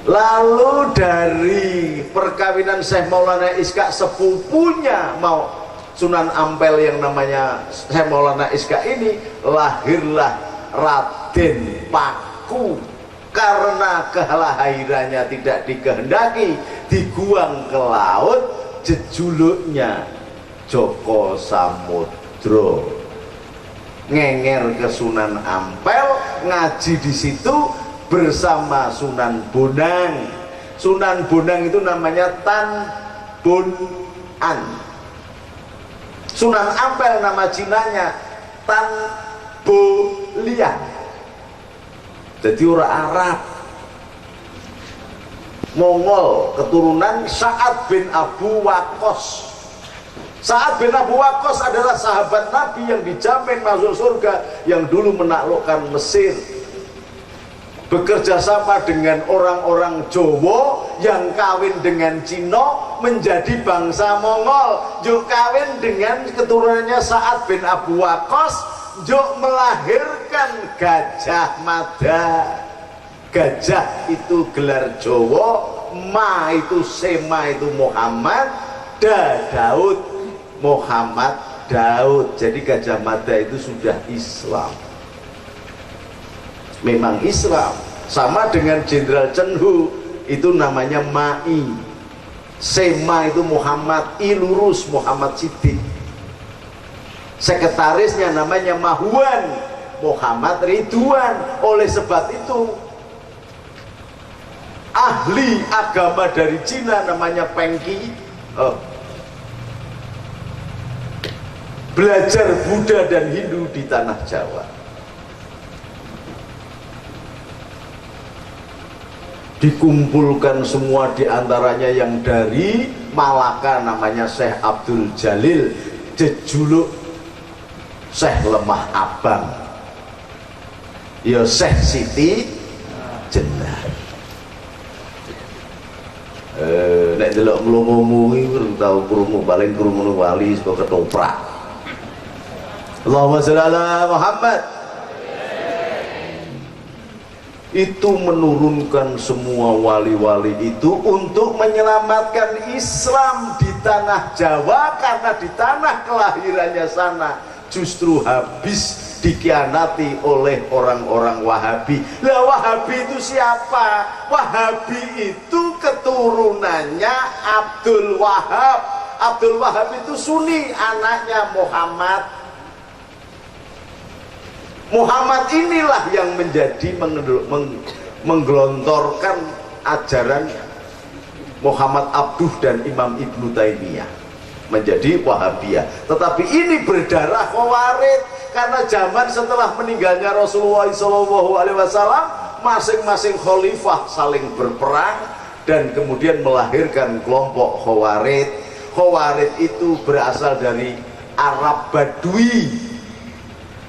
Lalu dari perkawinan Syekh Maulana Iska, sepupunya mau Sunan Ampel yang namanya Syekh Maulana Iska ini, lahirlah Raden Paku. Karena kelahirannya tidak dikehendaki, diguang ke laut, jejuluknya Joko Samudro. Ngenger ke Sunan Ampel, ngaji di situ bersama Sunan Bonang. Sunan Bonang itu namanya Tan Bon An. Sunan Ampel nama Cinanya Tan Bo Liang. Jadi orang Arab, Mongol, keturunan Sa'ad bin Abu Waqqas. Sa'ad bin Abu Waqqas adalah sahabat Nabi yang dijamin masuk surga, yang dulu menaklukkan Mesir, bekerja sama dengan orang-orang Jawa yang kawin dengan Cina menjadi bangsa Mongol. Juk kawin dengan keturunannya Sa'ad bin Abu Waqqas, juk melahirkan Gajah Mada. Gajah itu gelar Jawa, Ma itu Sema itu Muhammad, Daud Muhammad Daud. Jadi Gajah Mada itu sudah Islam, memang Islam. Sama dengan Jenderal Chen Hu, itu namanya Mai. Sema itu Muhammad, I lurus Muhammad Siddiq. Sekretarisnya namanya Mahuan, Muhammad Ridwan. Oleh sebab itu ahli agama dari Cina namanya Peng Qi, belajar Buddha dan Hindu di tanah Jawa. Dikumpulkan semua, diantaranya yang dari Malaka namanya Syekh Abdul Jalil, jejuluk Syekh Lemah Abang, ya Syekh Siti Jenar. Nek delok mlungumu iki tau krungu, paling krungu wali saka ketoprak. Allahumma sholli ala Muhammad. Itu menurunkan semua wali-wali itu untuk menyelamatkan Islam di tanah Jawa, karena di tanah kelahirannya sana justru habis dikhianati oleh orang-orang Wahabi. Lah Wahabi itu siapa? Wahabi itu keturunannya Abdul Wahab. Abdul Wahab itu Sunni, anaknya Muhammad. Muhammad inilah yang menjadi menggelontorkan ajaran Muhammad Abduh dan Imam Ibnu Taimiyah menjadi Wahabiyah. Tetapi ini berdarah Khawarij, karena zaman setelah meninggalnya Rasulullah SAW, masing-masing khalifah saling berperang dan kemudian melahirkan kelompok Khawarij. Khawarij itu berasal dari Arab Badui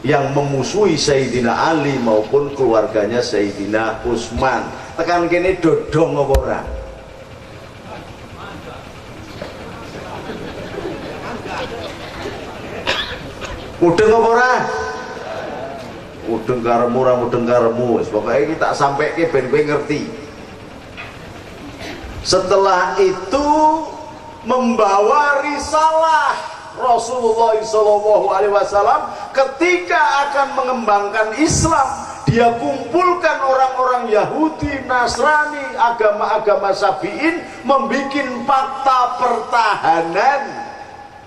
yang memusuhi Sayyidina Ali maupun keluarganya Sayyidina Utsman. Tekan kene dodong apa ora? Mudeng apa ora? mudeng karemu ora mudeng karemu wis pokoke iki tak sampeke ben kowe ngerti. Setelah itu membawa risalah Rasulullah SAW ketika akan mengembangkan Islam, dia kumpulkan orang-orang Yahudi, Nasrani, agama-agama Sabi'in, membuat fakta pertahanan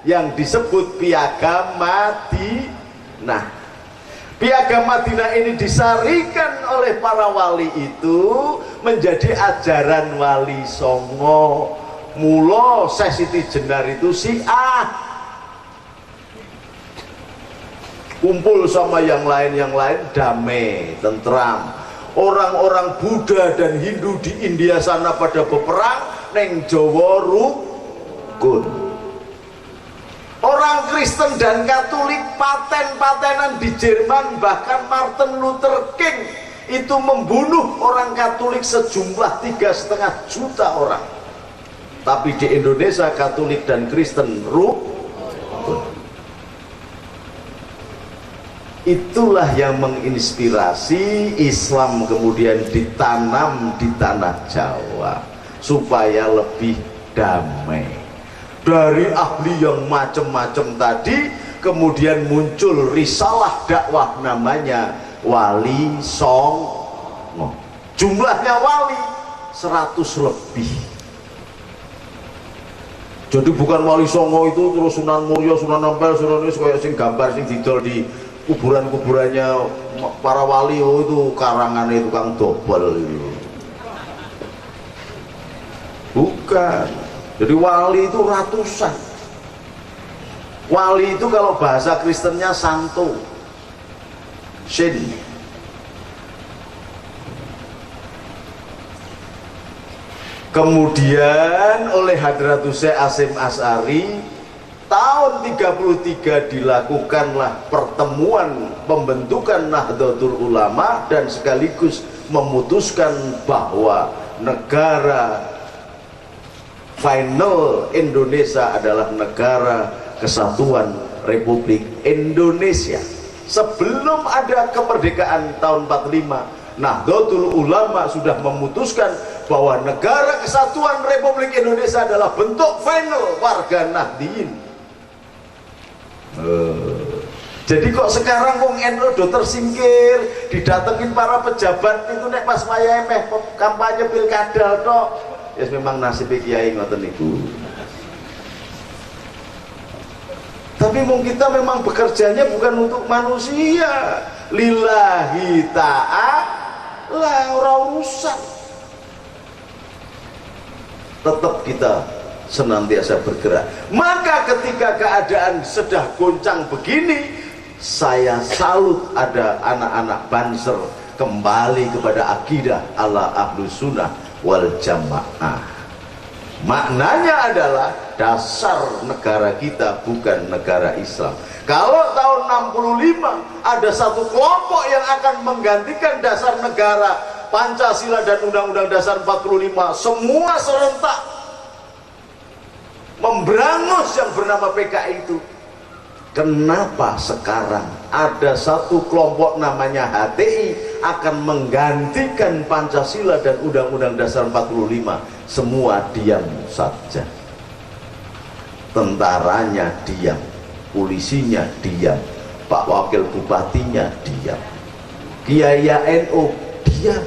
yang disebut Piagam Madinah. Piagam Madinah ini disarikan oleh para wali itu menjadi ajaran Wali Songo. Mula Syekh Siti Jenar itu Syiah, kumpul sama yang lain damai, tentram. Orang-orang Buddha dan Hindu di India sana pada berperang, neng Jawa rukun. Orang Kristen dan Katolik paten-patenan di Jerman, bahkan Martin Luther King itu membunuh orang Katolik sejumlah 3,5 juta orang. Tapi di Indonesia Katolik dan Kristen rukun. Itulah yang menginspirasi Islam kemudian ditanam di tanah Jawa supaya lebih damai. Dari ahli yang macam-macam tadi kemudian muncul risalah dakwah namanya Wali Songo. Jumlahnya wali 100 lebih. Jadi bukan Wali Songo itu terus Sunan Muria, Sunan Ampel, Sunan Is kayak sing gambar sing didol di kuburan-kuburannya para wali. Oh itu karangannya tukang dobel itu. Bukan. Jadi wali itu ratusan. Wali itu kalau bahasa Kristennya santo, Shin. Kemudian oleh Hadratus Syekh Hasyim Asy'ari tahun 33 dilakukanlah pertemuan pembentukan Nahdlatul Ulama dan sekaligus memutuskan bahwa negara final Indonesia adalah negara kesatuan Republik Indonesia. Sebelum ada kemerdekaan tahun 45, Nahdlatul Ulama sudah memutuskan bahwa negara kesatuan Republik Indonesia adalah bentuk final warga Nahdliyin. Jadi kok sekarang wong NU do tersingkir, didatengin para pejabat itu nek pas wayahe meh kampanye pilkada tok. Ya memang nasib kiai ngoten niku. Tapi kita memang bekerjanya bukan untuk manusia, lillahi ta'ala, ora urusan. Tetap kita senantiasa bergerak. Maka ketika keadaan sudah goncang begini, saya salut ada anak-anak Banser kembali kepada akidah ala Ahlus Sunnah wal Jamaah. Maknanya adalah dasar negara kita bukan negara Islam. Kalau tahun 65 ada satu kelompok yang akan menggantikan dasar negara, Pancasila dan Undang-Undang Dasar 45 semua serentak memberangus yang bernama PKI itu. Kenapa sekarang ada satu kelompok namanya HTI akan menggantikan Pancasila dan Undang-Undang Dasar 45? Semua diam saja. Tentaranya diam, polisinya diam, Pak Wakil Bupatinya diam, Kiai NU diam.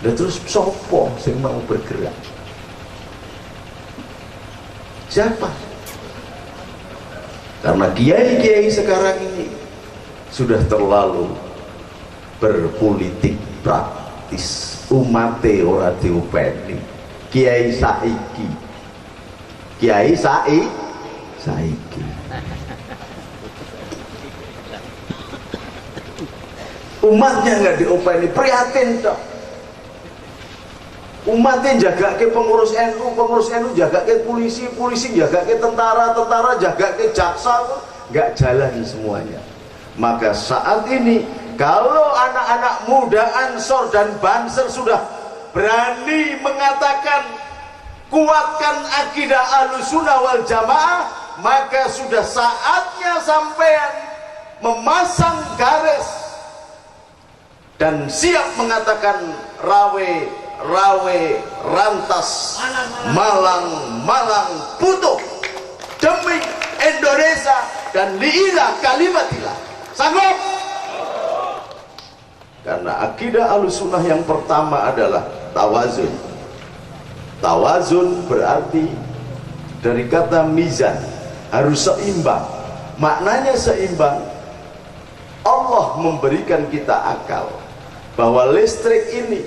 Dan terus sopo yang mau bergerak? Siapa? Karena kiai-kiai sekarang ini sudah terlalu berpolitik praktis, umate ora diupeni. Kiai saiki, kiai saiki. Umatnya nggak diupeni, prihatin dong. Umatnya jaga ke pengurus NU jaga ke polisi jaga ke tentara jaga ke jaksa, nggak jalan semuanya. Maka saat ini kalau anak-anak muda Ansor dan Banser sudah berani mengatakan kuatkan akidah Ahlussunnah wal Jamaah, maka sudah saatnya sampean memasang garis dan siap mengatakan rawe rawe rantas malang malang butuh demi Indonesia dan liilah kalimatillah. Sanggup? Karena akidah Ahlussunnah yang pertama adalah tawazun. Tawazun berarti dari kata mizan, harus seimbang. Maknanya seimbang. Allah memberikan kita akal bahwa listrik ini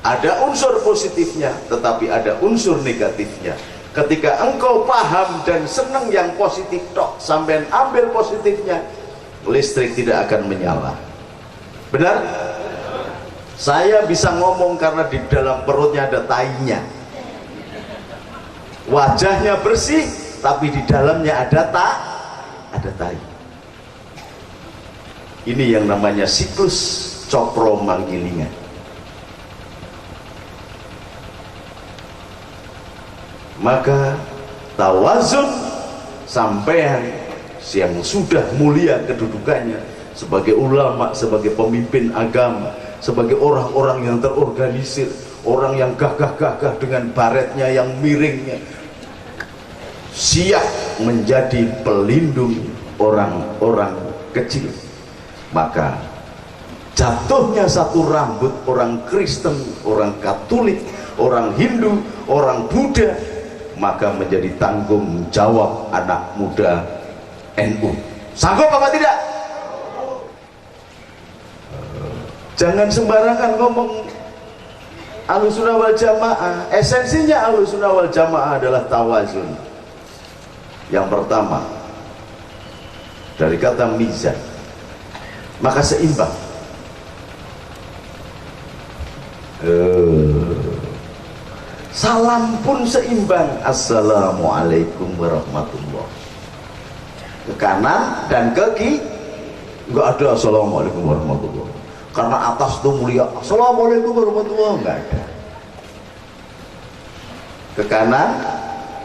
ada unsur positifnya tetapi ada unsur negatifnya. Ketika engkau paham dan senang yang positif tok, sampai ambil positifnya, listrik tidak akan menyala. Benar? Saya bisa ngomong karena di dalam perutnya ada tainya. Wajahnya bersih tapi di dalamnya ada tai. Ini yang namanya siklus cokro manggilingan. Maka tawazun sampean yang sudah mulia kedudukannya sebagai ulama, sebagai pemimpin agama, sebagai orang-orang yang terorganisir, orang yang gagah-gagah dengan baretnya yang miringnya, siap menjadi pelindung orang-orang kecil. Maka jatuhnya satu rambut orang Kristen, orang Katolik, orang Hindu, orang Buddha, maka menjadi tanggung jawab anak muda NU. Sanggup apa tidak? Jangan sembarangan ngomong Ahlussunnah wal Jamaah. Esensinya Ahlussunnah wal Jamaah adalah tawazun. Yang pertama dari kata mizan, maka seimbang. Salam pun seimbang. Assalamualaikum warahmatullahi. Ke kanan dan ke kiri nggak ada assalamualaikum warahmatullahi. Karena atas itu mulia assalamualaikum warahmatullahi, nggak ada. Ke kanan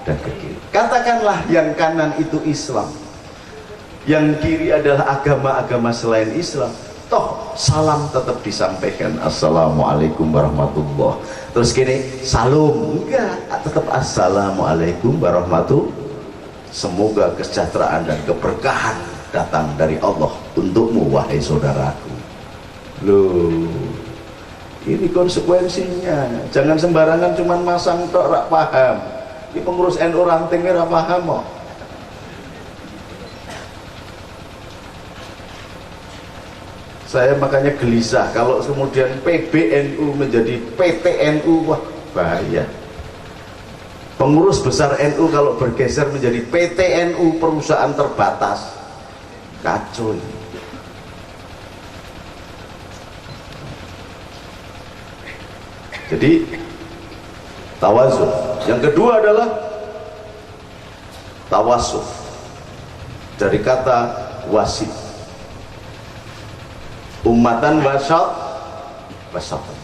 dan ke kiri. Katakanlah yang kanan itu Islam, yang kiri adalah agama-agama selain Islam, toh salam tetap disampaikan assalamualaikum warahmatullahi. Terus gini salam enggak, tetap assalamualaikum warahmatullahi. Semoga kesejahteraan dan keberkahan datang dari Allah untukmu wahai saudaraku. Loh, ini konsekuensinya. Jangan sembarangan cuman masang tok rak paham. Ini pengurus NU rantingnya rak paham kok. Saya makanya gelisah kalau kemudian PBNU menjadi PTNU, wah bahaya. Pengurus besar NU kalau bergeser menjadi PTNU, perusahaan terbatas, kacau. Jadi tawazun. Yang kedua adalah tawasuf, dari kata wasit. Ummatan wasyatan.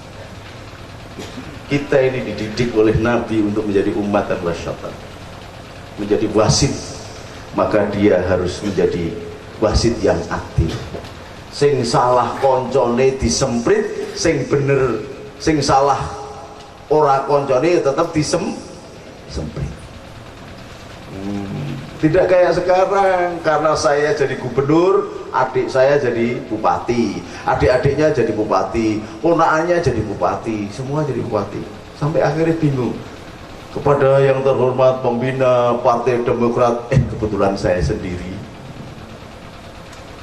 Kita ini dididik oleh Nabi untuk menjadi ummatan wasyatan, menjadi wasit. Maka dia harus menjadi wasit yang aktif. Sing salah koncone disemprit, sing bener, sing salah ora koncone tetap disemprit. Tidak kayak sekarang, karena saya jadi gubernur, adik saya jadi bupati, adik-adiknya jadi bupati, ponakannya jadi bupati, semua jadi bupati. Sampai akhirnya bingung. Kepada yang terhormat pembina Partai Demokrat, kebetulan saya sendiri.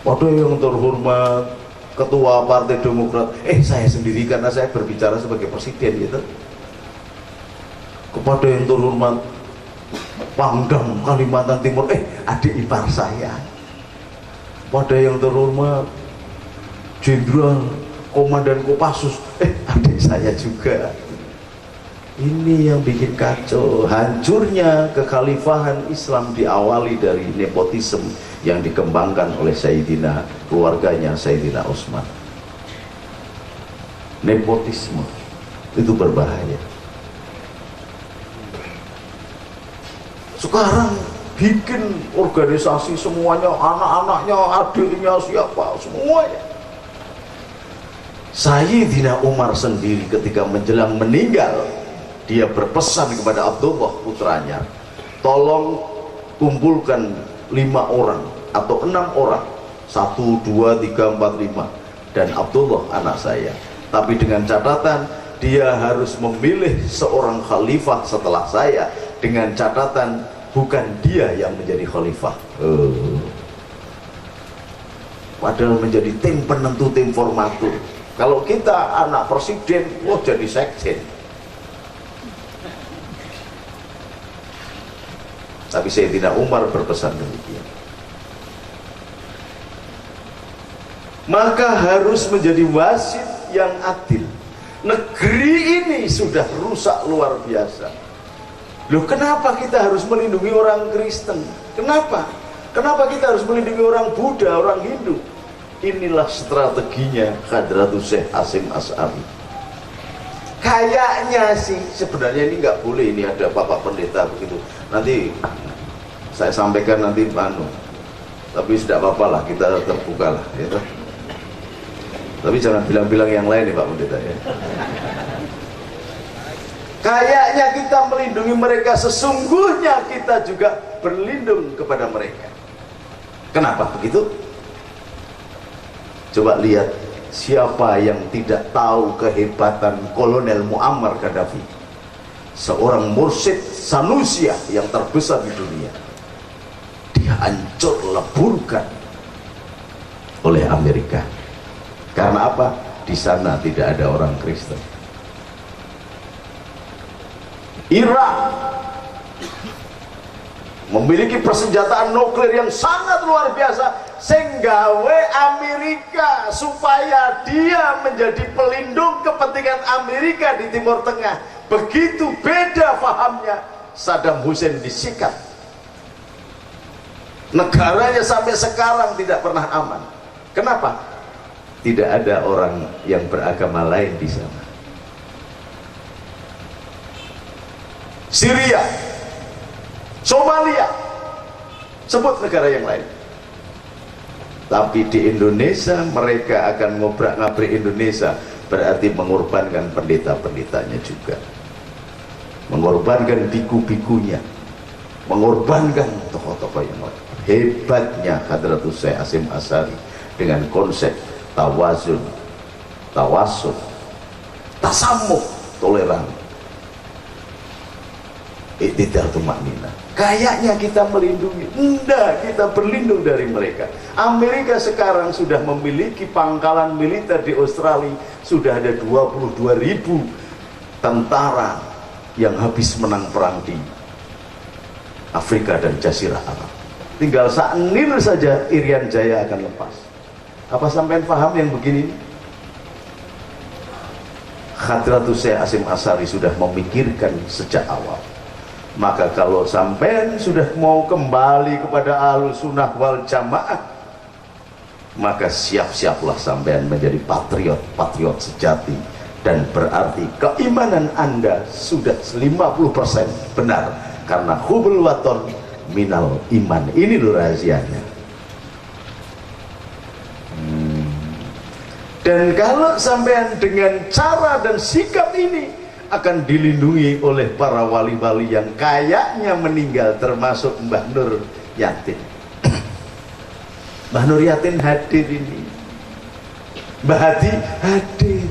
Pada yang terhormat ketua Partai Demokrat, saya sendiri karena saya berbicara sebagai presiden gitu. Kepada yang terhormat Pangdam Kalimantan Timur, adik ipar saya. Pada yang terhormat Jenderal Komandan Kopassus, adik saya juga. Ini yang bikin kacau. Hancurnya kekhalifahan Islam diawali dari nepotisme yang dikembangkan oleh Sayyidina, keluarganya Sayyidina Utsman. Nepotisme itu berbahaya. Sekarang bikin organisasi semuanya, anak-anaknya, adiknya, siapa, semuanya. Sayyidina Umar sendiri ketika menjelang meninggal, dia berpesan kepada Abdullah putranya, tolong kumpulkan 5 orang atau 6 orang, 1, 2, 3, 4, 5, dan Abdullah anak saya, tapi dengan catatan dia harus memilih seorang khalifah setelah saya, dengan catatan bukan dia yang menjadi khalifah. Padahal menjadi tim penentu, tim formatur. Kalau kita anak presiden, wah jadi sekjen. Tapi Sayyidina Umar berpesan demikian. Maka harus menjadi wasit yang adil. Negeri ini sudah rusak luar biasa. Loh, kenapa kita harus melindungi orang Kristen? Kenapa? Kenapa kita harus melindungi orang Buddha, orang Hindu? Inilah strateginya Hadratus Syekh Hasyim Asy'ari. Kayaknya sih sebenarnya ini nggak boleh, ini ada Bapak Pendeta begitu. Nanti saya sampaikan nanti tapi tidak apa-apa lah, kita terbuka lah, ya. Tapi jangan bilang-bilang yang lain nih Pak Pendeta ya. Kayaknya kita melindungi mereka, sesungguhnya kita juga berlindung kepada mereka. Kenapa begitu? Coba lihat siapa yang tidak tahu kehebatan Kolonel Muammar Gaddafi, seorang mursyid Sanusia yang terbesar di dunia. Dia hancur leburkan oleh Amerika. Karena apa? Di sana tidak ada orang Kristen. Irak memiliki persenjataan nuklir yang sangat luar biasa, sehingga Amerika supaya dia menjadi pelindung kepentingan Amerika di Timur Tengah. Begitu beda fahamnya, Saddam Hussein disikat. Negaranya sampai sekarang tidak pernah aman. Kenapa? Tidak ada orang yang beragama lain di sana. Syria, Somalia, sebut negara yang lain. Tapi di Indonesia mereka akan ngobrak-ngabrik Indonesia, berarti mengorbankan pendeta-pendetanya juga, mengorbankan biku-bikunya, mengorbankan tokoh-tokoh yang lain. Hebatnya Hadratus Syekh Hasyim Asy'ari dengan konsep tawazun, tawasul, tasamuh, toleran, iktidal, tumakninah. Kayaknya kita melindungi, enggak, kita berlindung dari mereka. Amerika sekarang sudah memiliki pangkalan militer di Australia, sudah ada 22.000 tentara yang habis menang perang di Afrika dan Jazirah Arab. Tinggal Sanil saja Irian Jaya akan lepas. Apa sampean paham yang begini? Hadratus Syekh Hasyim Asy'ari sudah memikirkan sejak awal. Maka kalau sampean sudah mau kembali kepada Ahlussunnah wal Jamaah, maka siap-siaplah sampean menjadi patriot sejati, dan berarti keimanan Anda sudah 50% benar, karena hubul waton minal iman. Ini loh rahasianya. Dan kalau sampean dengan cara dan sikap ini akan dilindungi oleh para wali-wali yang kayaknya meninggal, termasuk Mbah Nur Yatin. Mbah Nur Yatin hadir ini, Mbah Hadi hadir.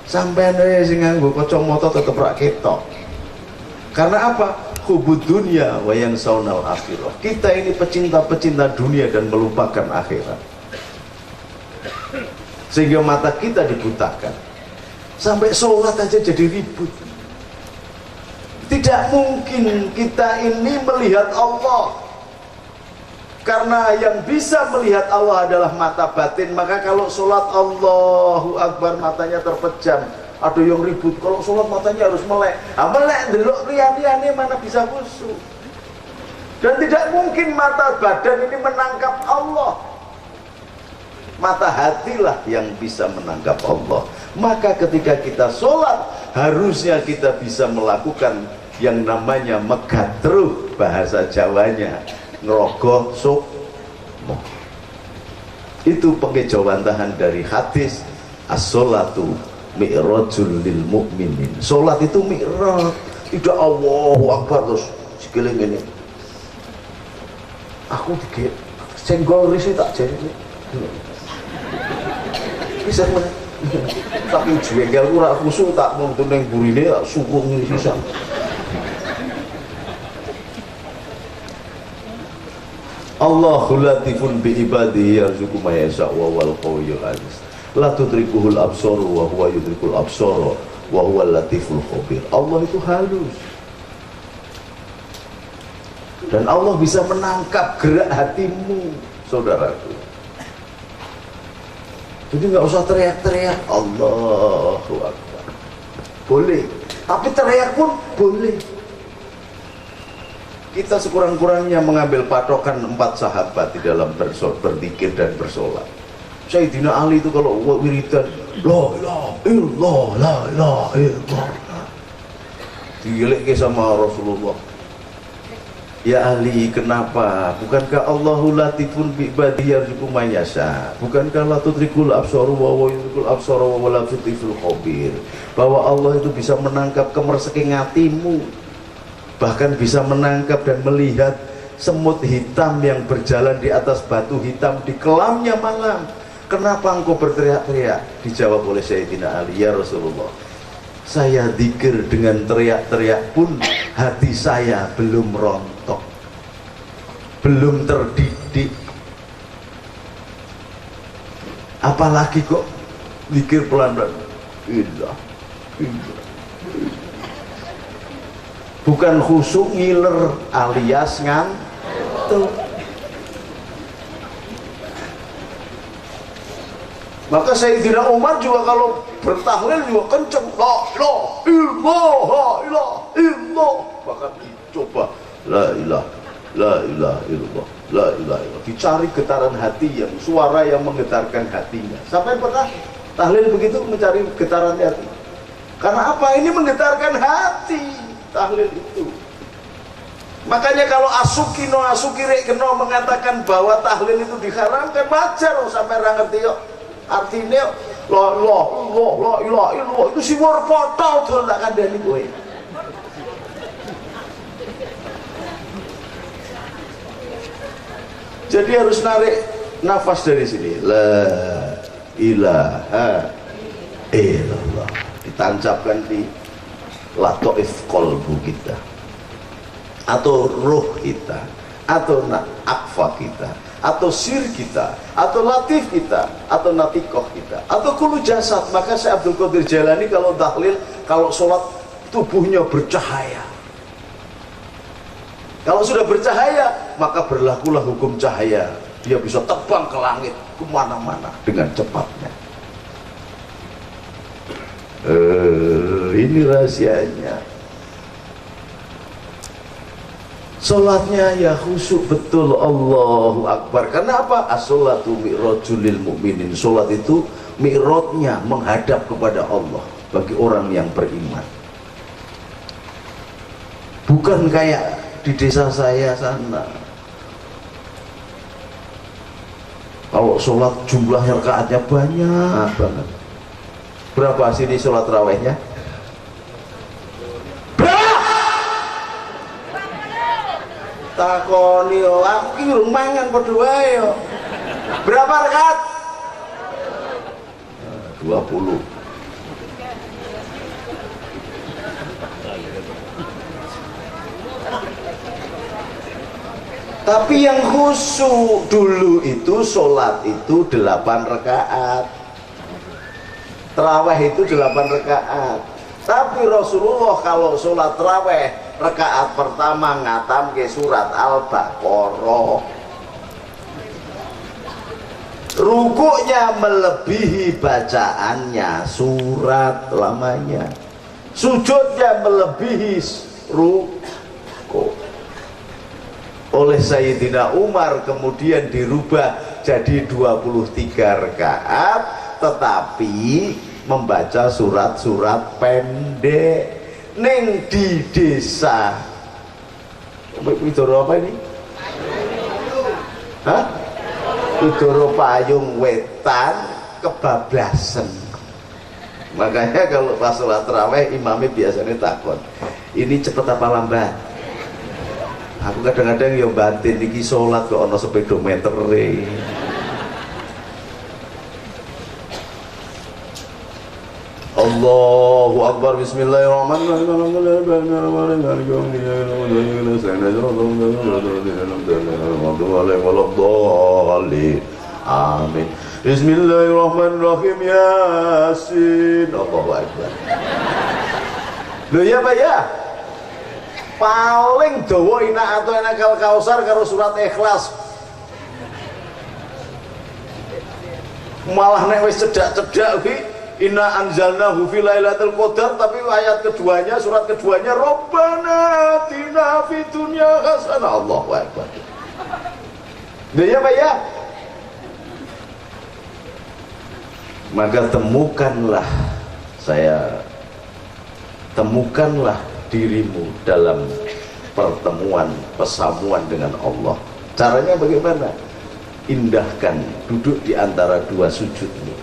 Sampean sing nganggo kacamata tetep rak ketok. Karena apa? Hubud dunya wa yansaunal akhirah. Kita ini pecinta-pecinta dunia dan melupakan akhirat, sehingga mata kita dibutakan. Sampai sholat aja jadi ribut. Tidak mungkin kita ini melihat Allah, karena yang bisa melihat Allah adalah mata batin. Maka kalau sholat Allahu Akbar matanya terpejam, ada yang ribut. Kalau sholat matanya harus melek. Melek delok rian-riane mana bisa khusyuk. Dan tidak mungkin mata badan ini menangkap Allah. Mata hatilah yang bisa menangkap Allah. Maka ketika kita sholat, harusnya kita bisa melakukan yang namanya megatruh, bahasa Jawanya ngerogoh sukmo. Itu pengejawantahan dari hadis as-sholatu mi'rajul lil mu'minin. Sholat itu mi'raj, tidak Allahu Akbar terus sekiling ini. Aku dikit senggol risi tak jadi bisa mana tapi jengkel ora khusus tak nuntun yang burine tak sukung ini sisa. Allahu latifun bi ibadihi yarzuqu ma yasha wa wal qawiyyul aziz la tudrikuhul absar wa huwa yudrikul absar wa huwal latiful khabir. Allah itu halus dan Allah bisa menangkap gerak hatimu, saudaraku. Jadi nggak usah teriak-teriak Allahu Akbar, boleh, tapi teriak pun boleh. Kita sekurang-kurangnya mengambil patokan 4 sahabat di dalam berzikir dan bersolat. Sayyidina Ali itu kalau wiridan la ilaha illallah, la ilaha illallah, digelek sama Rasulullah. Ya Ali, kenapa? Bukankah Allahu latifun bi ibadihi yarzuqu man yasha? Bukankah la tudrikul absar wa huwa yudrikul absar wa huwal latiful khabir? Bahwa Allah itu bisa menangkap kemerseking hatimu, bahkan bisa menangkap dan melihat semut hitam yang berjalan di atas batu hitam di kelamnya malam. Kenapa engkau berteriak-teriak? Dijawab oleh Sayyidina Ali, ya Rasulullah, saya zikir dengan teriak-teriak pun hati saya belum rontok, belum terdidik, apalagi kok zikir pelan-pelan. Bukan khusyuk, ngiler alias ngantuk. Maka Sayyidina Umar juga kalau bertahlil juga kenceng, la ilaha illallah, bahkan dicoba la ilaha illallah, la ilaha illallah, dicari getaran hati, yang suara yang menggetarkan hatinya. Sampai pernah tahlil begitu mencari getaran hati. Karena apa? Ini menggetarkan hati tahlil itu. Makanya kalau asukire kena mengatakan bahwa tahlil itu diharamkan, wajar sampai ra ngerti yo artinya la ilaha illallah itu siwar potol dol tak kandhani kowe. Jadi harus narik nafas dari sini, la ilaha illallah, ditancapkan di latoif qalbu kita, atau ruh kita, atau akfa kita, atau sir kita, atau latif kita, atau natikoh kita, atau kulu jasad. Maka Syekh Abdul Qadir Jailani kalau tahlil, kalau sholat, tubuhnya bercahaya. Kalau sudah bercahaya, maka berlakulah hukum cahaya. Dia bisa terbang ke langit, kemana-mana dengan cepatnya. Ini rahasianya. Sholatnya ya khusyuk betul, Allahu Akbar. Karena apa? As-sholatu mi'rajul lil mu'minin. Sholat itu mi'rajnya menghadap kepada Allah bagi orang yang beriman. Bukan kayak di desa saya sana, kalau sholat jumlahnya rakaatnya banyak banget. Berapa sini sholat rawehnya? Takoni yo, aku ki urung mangan padha wae yo. Berapa rakaat? 20. Tapi yang khusyuk dulu itu sholat itu 8 rakaat. Tarawih itu 8 rakaat. Tapi Rasulullah kalau sholat tarawih rakaat pertama ngatam ke surat Al-Baqarah, rukuknya melebihi bacaannya surat lamanya, sujudnya melebihi rukuk. Oleh Sayyidina Umar kemudian dirubah jadi 23 rakaat, tetapi membaca surat-surat pendek. Ning di desa Widoro apa ini? Hah? Widoro Payung Wetan kebablasan. Makanya kalau pas sholat tarawih imamnya biasanya takon, ini cepet apa lambat? Aku kadang-kadang yang bantin iki sholat kok ono speedometer. Allahu Akbar. Bismillahirrahmanirrahim. Amin. Bismillahirrahmanirrahim. Yasin. Allahu Akbar. Lho ya Pak ya, paling dawa Inna atau Inakal Kausar karo surat Ikhlas. Malah nek wis cedak-cedak kuwi Inna anzalnahu fi lailatul qadar, tapi ayat keduanya, surat keduanya Rabbana atina fid dunya hasanah. Allahu Akbar. Lho ya Pak ya. Maka temukanlah dirimu dalam pertemuan pesamuan dengan Allah. Caranya bagaimana? Indahkan duduk di antara dua sujudmu.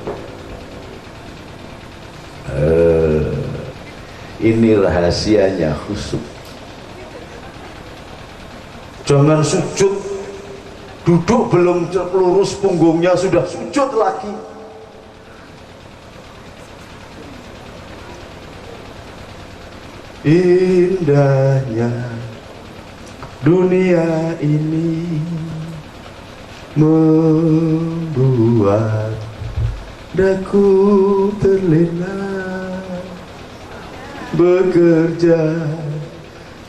Ini rahasianya khusyuk. Jangan sujud, duduk belum lurus punggungnya sudah sujud lagi. Indahnya dunia ini membuat daku terlena, bekerja,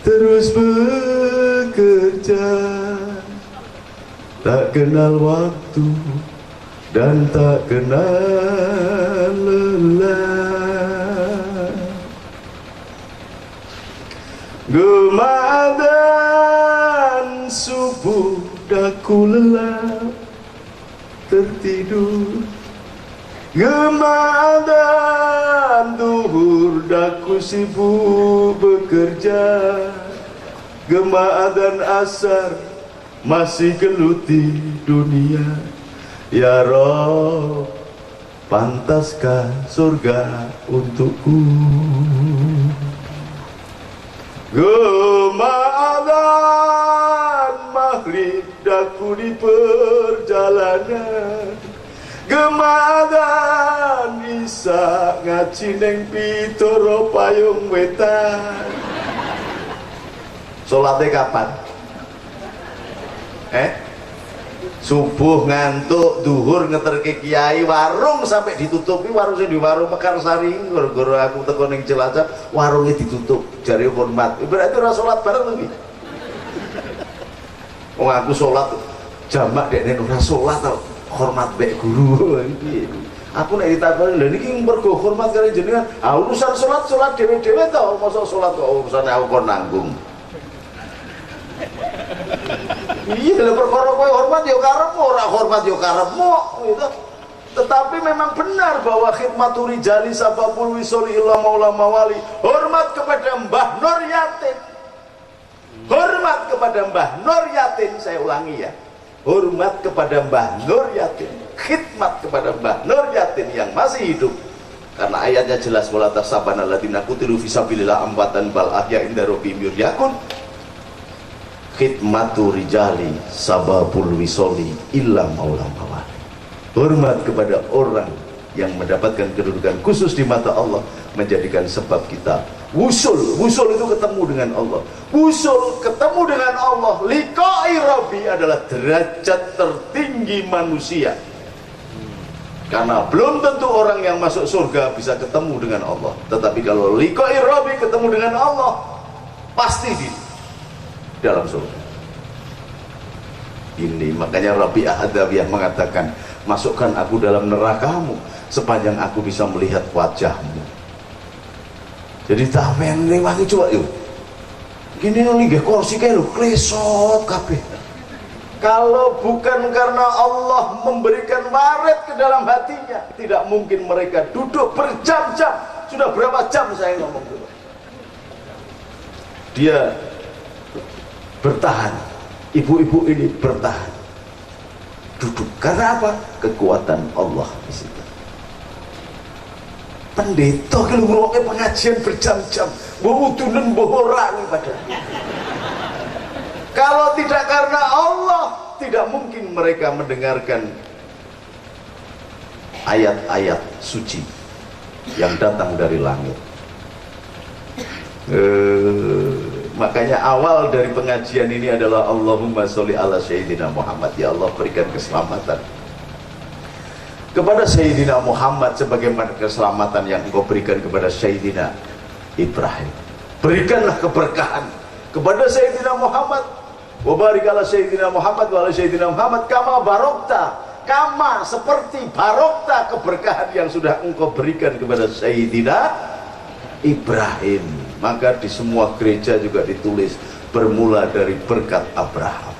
terus bekerja, tak kenal waktu dan tak kenal lelah. Gemadan subuh daku lelah tertidur, gemadan duhur daku sibuk bekerja, gemadan asar masih geluti dunia. Ya Rob, pantaskah surga untukku? Gemadan maghrib daku di perjalanan, gemadan isa ngaji neng Widoro Payung Wetan. Sholatnya kapan? Subuh ngantuk, duhur ngeterke kiai, warung sampai ditutupi, warung sing di warung Mekarsari, gara-gara aku teko ning Cilacap, warungnya ditutup, jare hormat. Berarti ora salat bareng lagi. Wong aku salat jamak dekne ora salat hormat mbek guru. Aku nek ditakoni, lha niki mergo hormat karo jenengan. Ah urusan salat dhewe-dhewe to, mosok salat kok urusane aku kon nanggung. Iya, lha perkara kowe hormat ya karepmu, ora hormat ya karepmu gitu. Tetapi memang benar bahwa khidmatul rijali sababul wisoli ila maula mawali. Hormat kepada Mbah Nur Yatin. Hormat kepada Mbah Nur Yatin, saya ulangi ya. Hormat kepada Mbah Nur Yatin. Khidmat kepada Mbah Nur Yatin yang masih hidup. Karena ayatnya jelas wala tahsabanal ladzina qutilu fisabilillah amwatan bal ahya inda rabbihim yurzaqun. Khidmatu rijali sababul wisoli illa maula mawali. Hormat kepada orang yang mendapatkan kedudukan khusus di mata Allah menjadikan sebab kita wusul itu ketemu dengan Allah. Wusul ketemu dengan Allah, liqa'i rabbi adalah derajat tertinggi manusia. Karena belum tentu orang yang masuk surga bisa ketemu dengan Allah. Tetapi kalau liqa'i rabbi, ketemu dengan Allah, pasti di dalam surga. Ini makanya Rabi'ah Adawiyah mengatakan, masukkan aku dalam nerakamu sepanjang aku bisa melihat wajahmu. Jadi tamen ning wangi coba yuk. Gini nih nggih kursi kae lho klesot kabeh. Kalau bukan karena Allah memberikan waret ke dalam hatinya, tidak mungkin mereka duduk berjam-jam. Sudah berapa jam saya ngomong dulu. dia bertahan, ibu-ibu ini bertahan duduk. Karena apa? Kekuatan Allah di situ. Pendeta kalau ngrungokne pengajian berjam-jam, mbok udunen mbok ora padahal. Kalau tidak karena Allah, tidak mungkin mereka mendengarkan ayat-ayat suci yang datang dari langit. Makanya awal dari pengajian ini adalah Allahumma sholli ala Sayyidina Muhammad. Ya Allah, berikan keselamatan kepada Sayyidina Muhammad sebagaimana keselamatan yang Engkau berikan kepada Sayyidina Ibrahim. Berikanlah keberkahan kepada Sayyidina Muhammad. Wa barik ala Sayyidina Muhammad wa ala Sayyidina Muhammad kama barokta, kama seperti barokta, keberkahan yang sudah Engkau berikan kepada Sayyidina Ibrahim. Maka di semua gereja juga ditulis bermula dari berkat Abraham.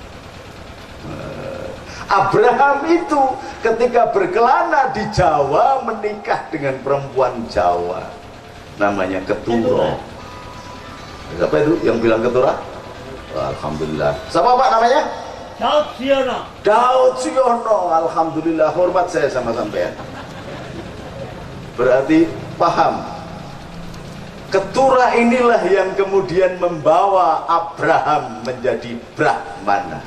Abraham itu ketika berkelana di Jawa menikah dengan perempuan Jawa, namanya Ketura. Siapa itu yang bilang Ketura? Alhamdulillah. Siapa Pak namanya? Daud Siono. Daud Siono. Alhamdulillah, hormat saya sama sampean. Berarti paham. Ketura inilah yang kemudian membawa Abraham menjadi Brahmana,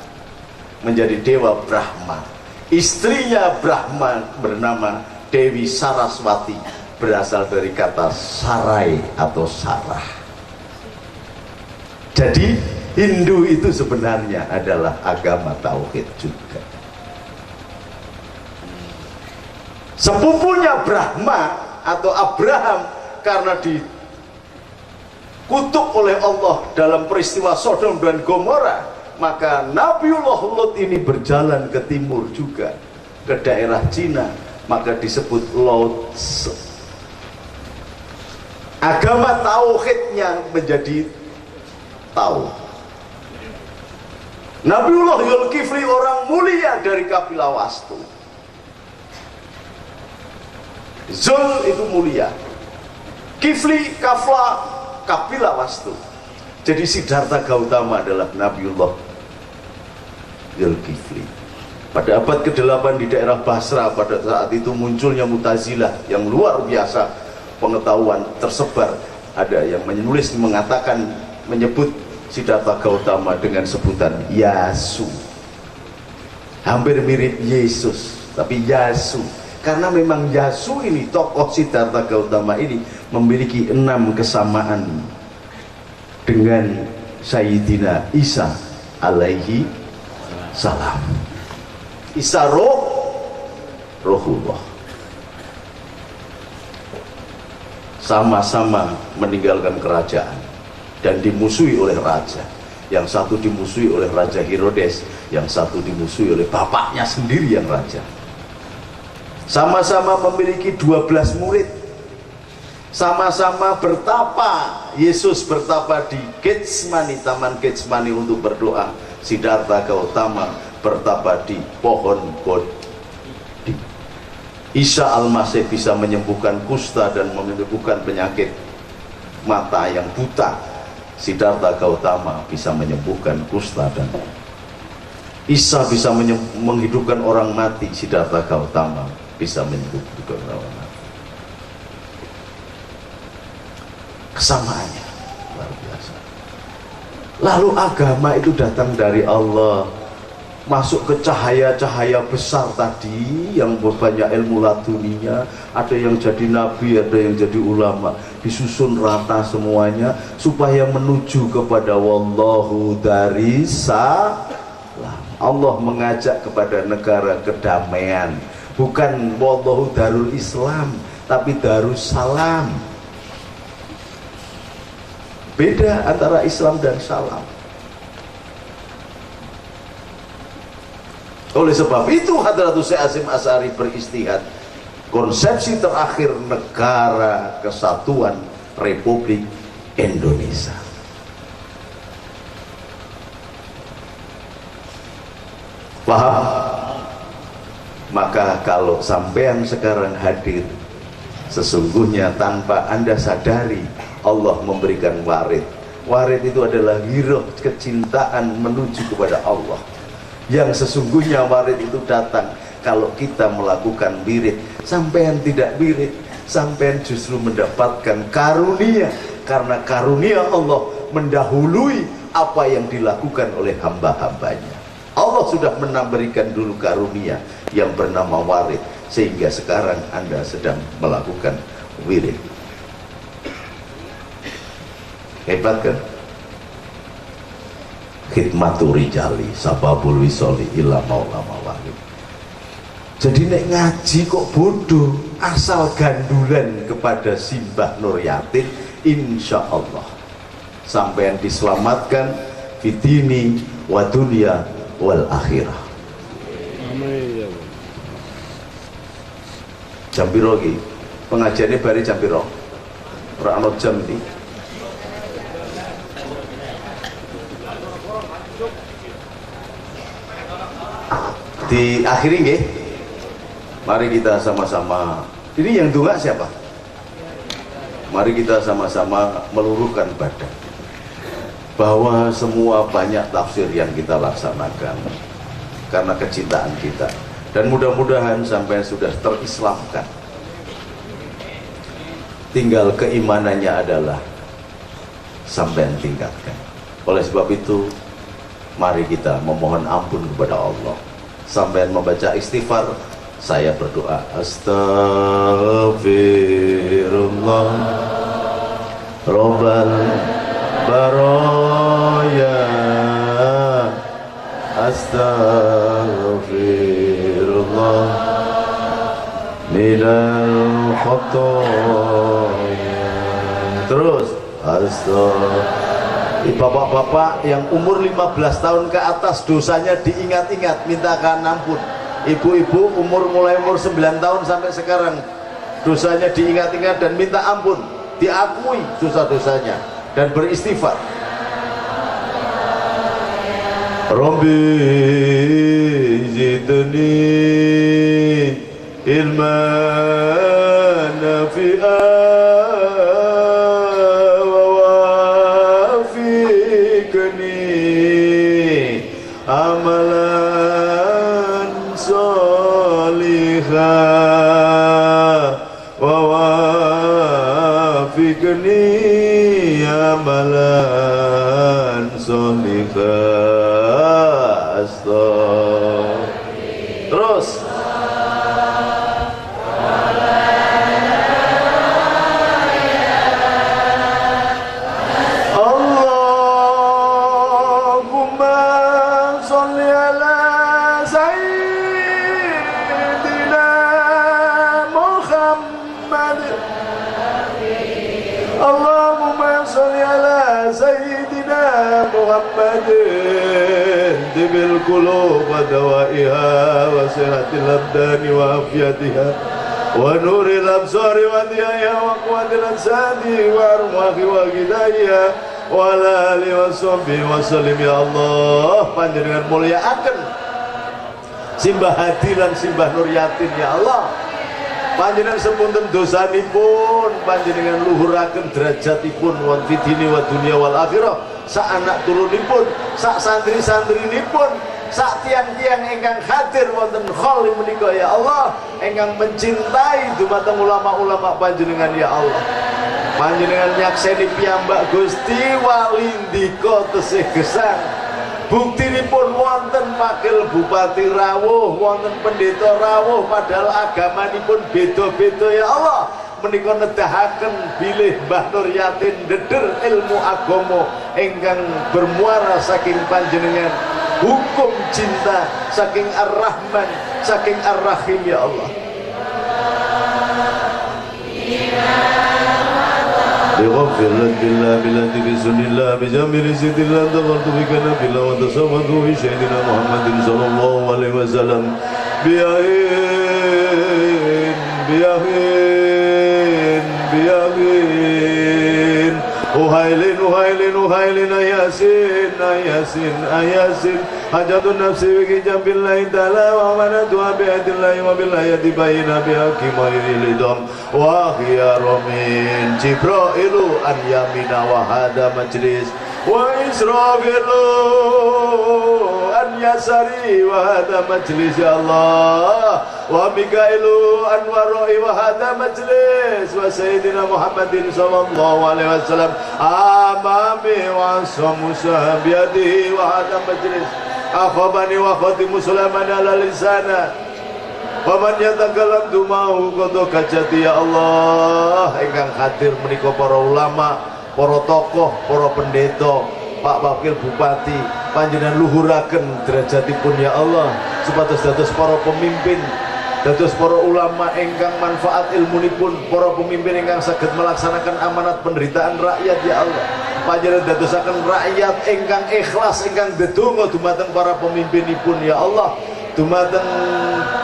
menjadi dewa Brahma. Istrinya Brahma bernama Dewi Saraswati, berasal dari kata sarai atau sarah. Jadi Hindu itu sebenarnya adalah agama tauhid juga. Sepupunya Brahma atau Abraham karena dikutuk oleh Allah dalam peristiwa Sodom dan Gomora, maka Nabiullah Lut ini berjalan ke timur juga, ke daerah Cina, maka disebut Lotse. Agama tauhidnya menjadi Tau. Nabiullah Zulkifli orang mulia dari kabilah Wastu. Zul itu mulia, Kifli kafla kabilah Wastu. Jadi Siddhartha Gautama adalah Nabiullah Zulkifli. Pada abad ke-8 di daerah Basra, pada saat itu munculnya Mu'tazilah yang luar biasa, pengetahuan tersebar. Ada yang menulis mengatakan, menyebut Siddhartha Gautama dengan sebutan Yasu, hampir mirip Yesus tapi Yasu, karena memang Yasu ini, tokoh Siddhartha Gautama ini memiliki 6 kesamaan dengan Sayyidina Isa alaihi salam. Isa rohullah, sama-sama meninggalkan kerajaan dan dimusuhi oleh raja. Yang satu dimusuhi oleh Raja Herodes, yang satu dimusuhi oleh bapaknya sendiri yang raja. Sama-sama memiliki 12 murid, sama-sama bertapa. Yesus bertapa di Getsemani, taman Getsemani untuk berdoa. Siddhartha Gautama bertapa di pohon Bodhi. Isa Al-Masih bisa menyembuhkan kusta dan menyembuhkan penyakit mata yang buta. Siddhartha Gautama bisa menyembuhkan kusta, dan Isa bisa menghidupkan orang mati. Siddhartha Gautama bisa menyembuhkan orang mati. Kesamaannya luar biasa. Lalu agama itu datang dari Allah, masuk ke cahaya-cahaya besar tadi yang banyak ilmu laduninya, ada yang jadi nabi, ada yang jadi ulama, disusun rata semuanya supaya menuju kepada wallahu darissalam. Allah mengajak kepada negara kedamaian, bukan wallahu darul Islam tapi darussalam. Beda antara Islam dan salam. Oleh sebab itu Hadratus Syekh Hasyim Asy'ari beristihad, konsepsi terakhir negara kesatuan Republik Indonesia. Paham? Maka kalau sampean sekarang hadir, sesungguhnya tanpa Anda sadari Allah memberikan warid Warid itu adalah giroh kecintaan menuju kepada Allah. Yang sesungguhnya warid itu datang kalau kita melakukan wirid. Sampean tidak wirid, sampean justru mendapatkan karunia, karena karunia Allah mendahului apa yang dilakukan oleh hamba-hambanya. Allah sudah memberikan dulu karunia yang bernama warid, sehingga sekarang Anda sedang melakukan wirid. Hebat kan? Khidmatu rijali sababul wisoli ila maula mawahid. Jadi nek ngaji kok bodoh, asal gandulan kepada Simbah Nur Yatin, insya Allah sampean diselamatkan fitini wa dunya wal akhirah. Amin. Jam piro iki? Pengajiannya bari jam piro? Ora ana jam iki. Diakhiri nggih. Mari kita sama-sama. Ini yang donga siapa? Mari kita sama-sama meluruhkan badan bahwa semua banyak tafsir yang kita laksanakan karena kecintaan kita, dan mudah-mudahan sampai sudah terislamkan. Tinggal keimanannya adalah sampai tingkatkan. Oleh sebab itu, mari kita memohon ampun kepada Allah. Sampai membaca istighfar, saya berdoa astaghfirullah Rabbal baraya, astaghfirullah minal khotoya. Terus astaghfirullah. Bapak-bapak yang umur 15 tahun ke atas dosanya diingat-ingat, mintakan ampun. Ibu-ibu mulai umur 9 tahun sampai sekarang dosanya diingat-ingat dan minta ampun, diakui dosa-dosanya dan beristighfar. Rabbi zidni ilman nafi'an amalan solihah wa wafiqni amalan solihah. Astagfirullah. Terus Dibil qulub wa dawaiha wa siratil abdani wa afiyatiha wa nuril absari wa diyaya wa quwatil ansadi wa arwahi wa gidaya wa lali wa sahbihi wa salim. Ya Allah, panjenengan mulyakaken Simbah Hadi lan Simbah Nur Yatin. Ya Allah, panjenengan sepunten dosanipun, panjenengan luhuraken derajatipun won fitini wa dunya wal akhirah. Sak anak turunipun, sak santri-santrinipun, sak tiang-tiang ingkang hadir wonten khol menika. Ya Allah, ingkang mencintai dumateng ulama-ulama panjenengan. Ya Allah, panjenengan nyakseni piyambak Gusti wali ndika tesih gesang. Buktinipun wonten wakil bupati rawuh, wonten pendeta rawuh, padahal agamanipun beda-beda. Ya Allah, menika nedahaken bilih Mbah Nur Yatin deder ilmu agama ingkang bermuara saking panjenengan, hukum cinta saking Ar-Rahman, saking Ar-Rahim. Ya Allah, بغفر لك بالله بالله بسم الله بجامل سيد الله دخلت بك نبيلا وتصفت بشهدنا محمد صلى الله عليه وسلم بيهين uhailin uhailin uhailin ayasin ayasin ayasin hajatun nafsi biki jambillahi ta'ala wa manatuha bi'adillahi wa billahi bayina bihaqi ma'irilidom wa khiyaromin Jibrailu an yamina wa hada majlis wa Israfilu an yasari wa hada majlis ya Allah wa Mikailu an warai wa hada majlis wa Sayyidina Muhammadin sallallahu alaihi wasallam amami wa samusa biyadihi wa hada majlis akhobani wa khatimu sulaman ala lisana waman yatakalam dumau koto kajati ya Allah ingkang hadir menika para ulama, para tokoh, para pendeta, Pak Wakil Bupati, panjenengan luhuraken derajatipun ya Allah supados dados para pemimpin, dados para ulama ingkang manfaat ilmunipun, para pemimpin ingkang saged melaksanakan amanat penderitaan rakyat ya Allah. Panjenengan dadosaken rakyat ingkang ikhlas, ingkang ndedonga dumateng para pemimpinipun ya Allah. Dumateng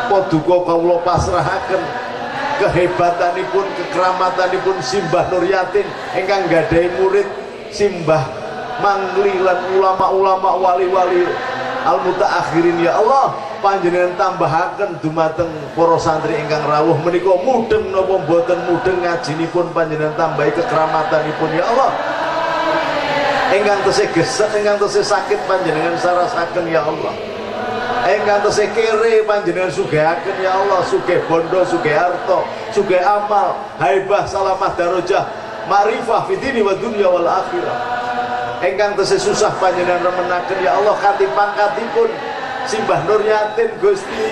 paduka kawula pasrahaken kehebatanipun, kekeramatanipun Simbah Nur Yatin ingkang gadhahi murid Simbah Mangli lan ulama-ulama wali-wali al-mutaakhirin ya Allah. Panjenengan tambahaken dumateng para santri ingkang rawuh menika mudeng napa mboten mudeng ngajinipun panjenengan tambahi kekeramatanipun ya Allah. Ingkang tesih gesek, ingkang tesih sakit panjenengan sarasaken ya Allah. Ingkang tesih kere panjenengan sugihaken ya Allah, sugih bondo, sugih harta, sugih amal, haibah, salamah, darajah, ma'rifah fidini wa dunya wal akhirah. Ingkang tesih susah panjenengan remenaken ya Allah kanthi pangkatipun Simbah Nur Yatin Gusti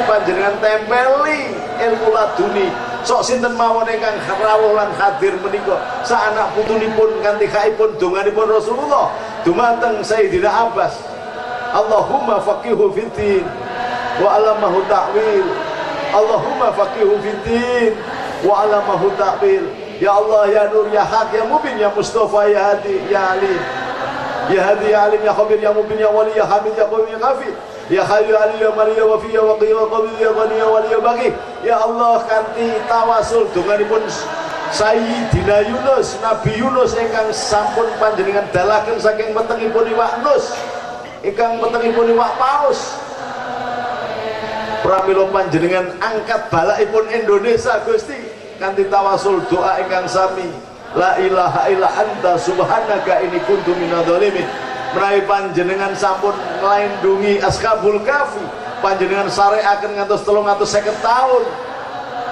panjenengan tempeli ilmu laduni sok sinten mawon ingkang rawuh lan hadir menika sak anak putunipun kanthi kaipun donganipun Rasulullah dumateng Sayyidina Abbas Allahumma faqihu fiddin wa alamahu ta'wil Allahumma faqihu fiddin wa alamahu ta'wil ya Allah ya Nur ya Haq ya Mubin ya Mustafa ya Hadi ya Alim ya Hadi ya Alim ya Khabir ya Mubin ya Wali ya Hamid ya Qawi ya Ghafir ya Hayyu ya Ali ya Mali ya Wafi ya Waqi ya Qabil ya Ghani ya Wali ya Baqi ya Allah kanthi tawasul donganipun Sayyidina Yunus Nabi Yunus ingkang sampun panjenengan dalaken saking wetengipun iwak nus ingkang wetengipun iwak paus pramila panjenengan angkat balakipun Indonesia Gusti kanthi tawasul doa ingkang sami la ilaha illa anta subhanaka inni kuntu minadh-dhalimin menawi panjenengan sampun nglindungi Ashabul Kahfi panjenengan sareaken ngantos 350 tahun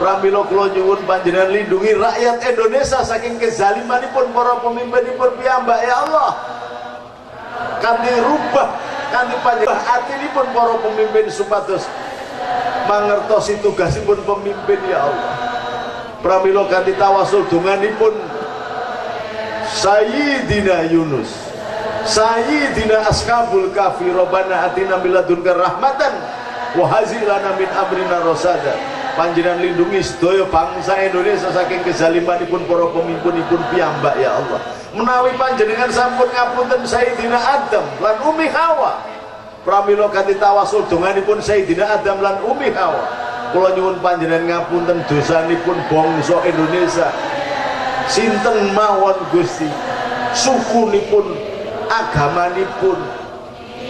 pramila kula nyuwun panjenengan lindungi rakyat Indonesia saking kezalimanipun para pemimpinipun piyambak ya Allah kanthi rubah kanthi panjenengan atinipun para pemimpin supados mangertosi tugasipun pemimpin ya Allah pramila kanthi tawasul donganipun Sayyidina Yunus Sayyidina Ashabul Kahfi Rabbana atina min ladunka rahmatan wa hazil lana min amrina rasada panjenengan lindungi sedaya bangsa Indonesia saking kezalimanipun para pemimpinipun piyambak ya Allah menawi panjenengan sampun ngapunten Sayyidina Adam lan Umi Hawa pramila kanthi tawasul donganipun Sayyidina Adam lan Umi Hawa kula nyuwun panjenengan ngapunten dosanipun bangsa Indonesia sinten mawon Gusti sukunipun agamanipun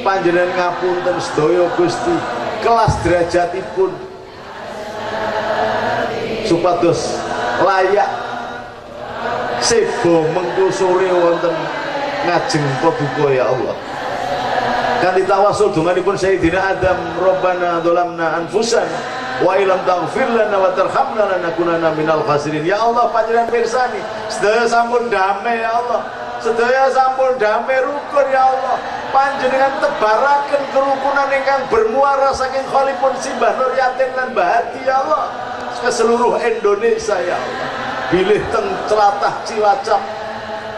panjenengan ngapunten sedaya Gusti kelas derajatipun supados layak sebo mengko sore wonten ngajeng paduka ya Allah kanthi tawasul donganipun Sayyidina Adam Rabbana dzalamna anfusana wa ilam taghfir lana wa tarhamna lanakunanna minal khasirin ya Allah panjenengan pirsani sedaya sampun damai ya Allah sedaya sampun damai rukun ya Allah panjenengan tebaraken kerukunan ingkang bermuara saking khalipun Simbah Nur Yatin lan Bahati ya Allah ke seluruh Indonesia ya Allah bilih teng Tlatah Cilacap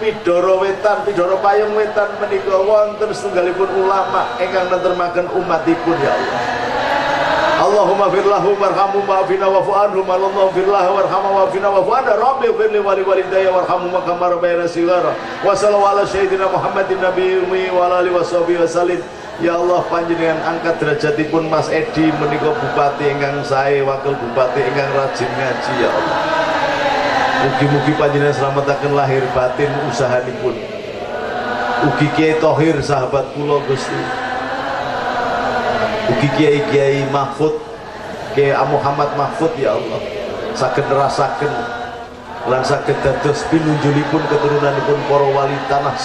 Pidoro Wetan Pidoro Payung Wetan menika wonten setunggalipun ulama ingkang nentremaken umatipun ya Allah Allahumma firlahu warhamhu wa'afina wa'fu anhu Allahumma firlahu warhamhu wa'afina wa'fu anhu Rabbi firli wali walidayya warhamhu kama rabbayana shighara wa sallallahu ala sayyidina Muhammadin nabiyyi wa ala alihi washabihi wasallim ya Allah panjenengan angkat derajatipun Mas Edi menika bupati ingkang sae wakil bupati ingkang rajin ngaji ya Allah Mugi-mugi panjenengan slametaken lahir batin usahanipun. Ugi Kiai Thohir sahabat kula Gusti. Ugi Kiai Mahfud, Kiai Muhammad Mahfud ya Allah. Saged nerasaken lan saged dados pinunjulipun keturunanipun para wali tanah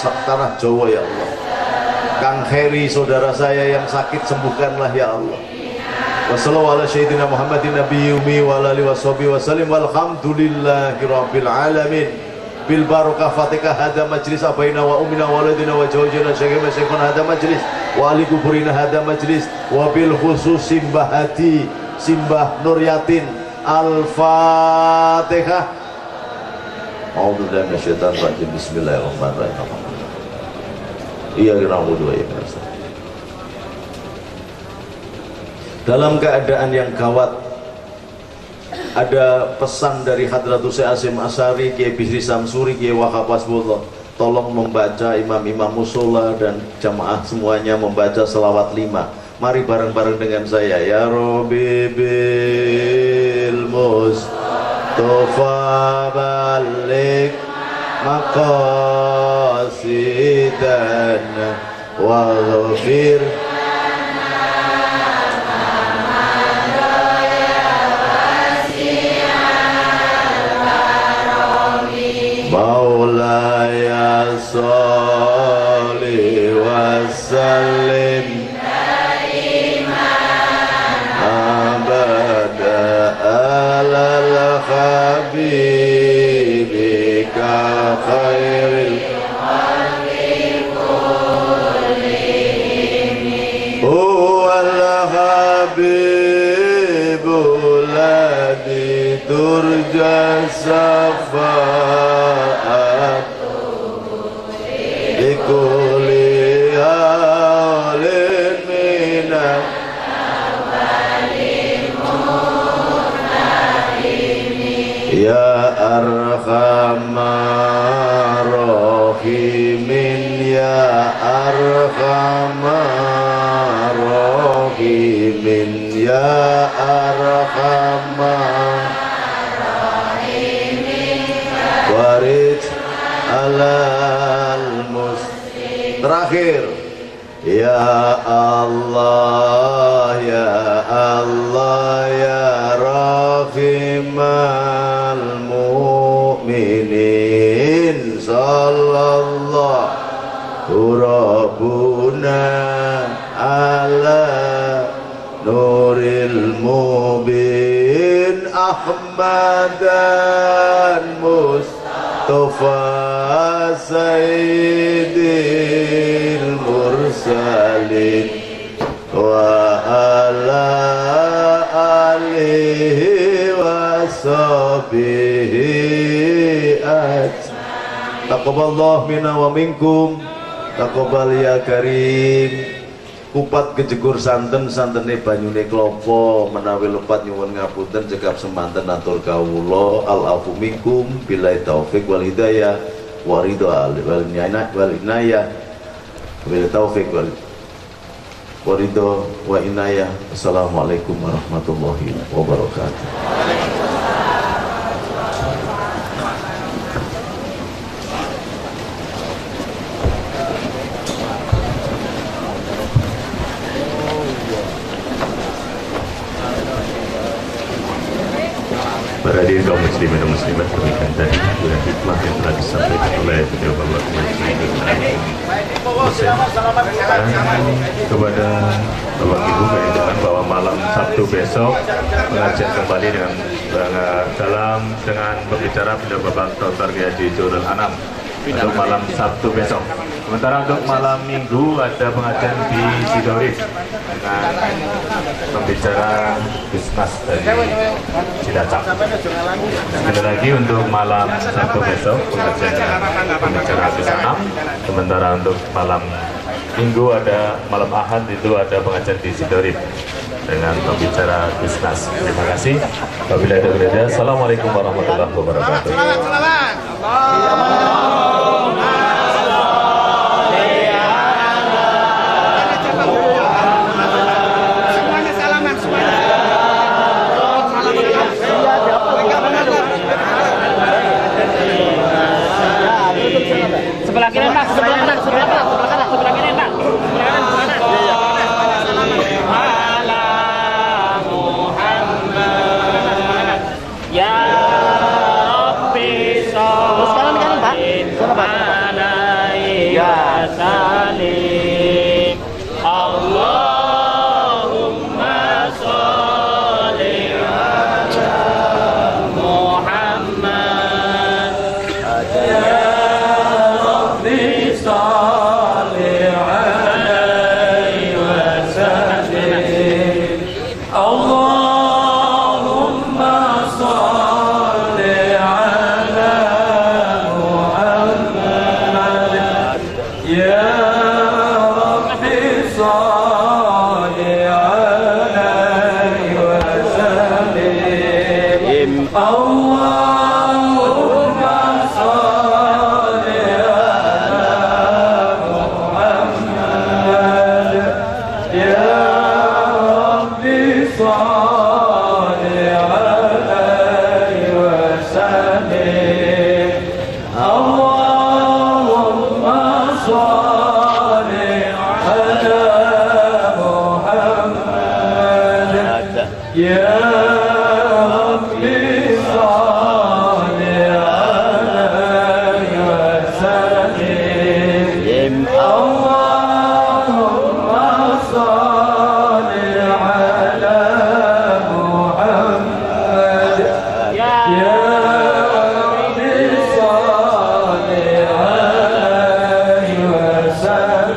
Jawa ya Allah. Kang Heri saudara saya yang sakit sembuhkanlah ya Allah. Wassallallahu ala sayyidina Muhammadin nabiyyi ummi wa ala alihi washabihi wasallim walhamdulillahi rabbil alamin. Bil barakah Fatihah hada majlis abaina wa ummina wa waladina wa zawjina syaikh masyaikh hada majlis wa ali kuburina hada majlis wa bil khusus Simbah Hadi Simbah Nur Yatin Al-Fatihah. A'udzubillahi minasyaitonir rajim. Bismillahirrahmanirrahim. Iya na'budu wa iyyaka nasta'in. Dalam keadaan yang gawat, ada pesan dari Hadratus Syekh Hasyim Asy'ari, Kiai Bisri Samsuri, Kiai Wahab Hasbullah, tolong membaca imam-imam musola dan jamaah semuanya membaca selawat 5. Mari bareng-bareng dengan saya. Ya Rabbi bil Mustafa balik maqasidana waghfir Maulaya sholli wa sallim abada alal habibika khairil huwal habibul ladzi turja syafaat likuli halin minat ya arhamar rahimin ya arhamar rahimin ya arhamar warid alal muslim. Terakhir, ya Allah ya Allah ya rahimal mu'minin sallallahu rabbuna ala nuril mubin ahmadan Mustafa sayyidil mursalin wa ala alihi wa sahbihi taqabbalallahu minna wa minkum taqabbal ya karim. Kupat kejegur santen santene banyune klopo menawi lepat nyuwun ngapunten cekap semanten atur kawula al afu minkum billahi taufik wal hidayah wa ridha wal inayah bil taufik wal ridha wa inayah. Assalamualaikum warahmatullahi wabarakatuh. Para hadirin kaum muslimin dan muslimat, demikian tadi dengan hikmah yang telah disampaikan oleh beliau Bapak kepada Bapak Ibu mengingatkan bahwa malam Sabtu besok pengajian kembali dengan berbicara beliau Bapak Dr. Kiai Haji Jurul Anam untuk malam Sabtu besok. Sementara untuk malam Minggu ada pengajian di Sidorif dengan pembicara Bismas dari Cilacap. Sekali lagi untuk malam Sabtu besok pengajian pembicara Gus Anam. Sementara untuk malam Minggu ada malam Ahad itu ada pengajian di Sidorif dengan pembicara Bismas. Terima kasih. Wabillahi taufiq. Assalamualaikum warahmatullahi wabarakatuh.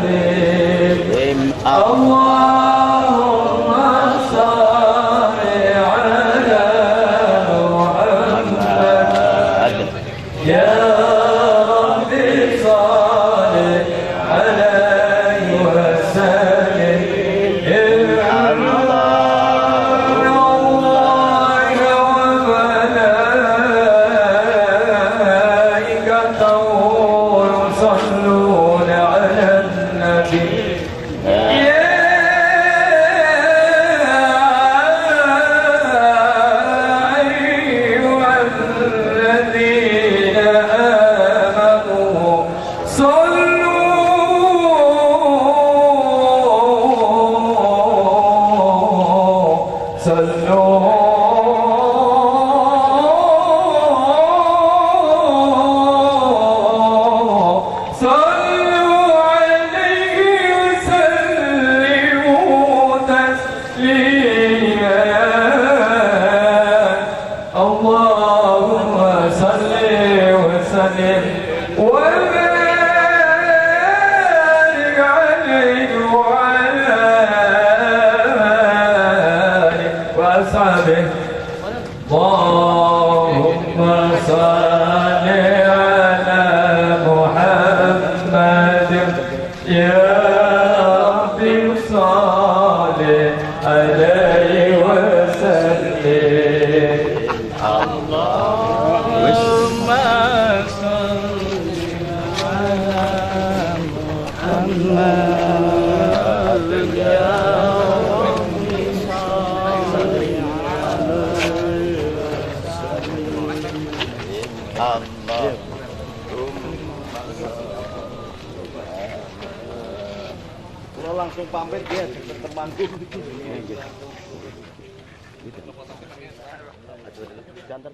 وسلم اللهم صل على محمد يا رب صل عليه وسلم إن الله وملائكته يصلون على النبي يا أيها الذين آمنوا صلوا عليه وسلموا تسليما اللهم صل وسلم وبارك عليه وعلى آله وأصحابه اللهم صل على محمد يا رب صل عليه وسلم اللهم صل على محمد يا رب صل Kalau langsung pamit ya temanku. Jantar.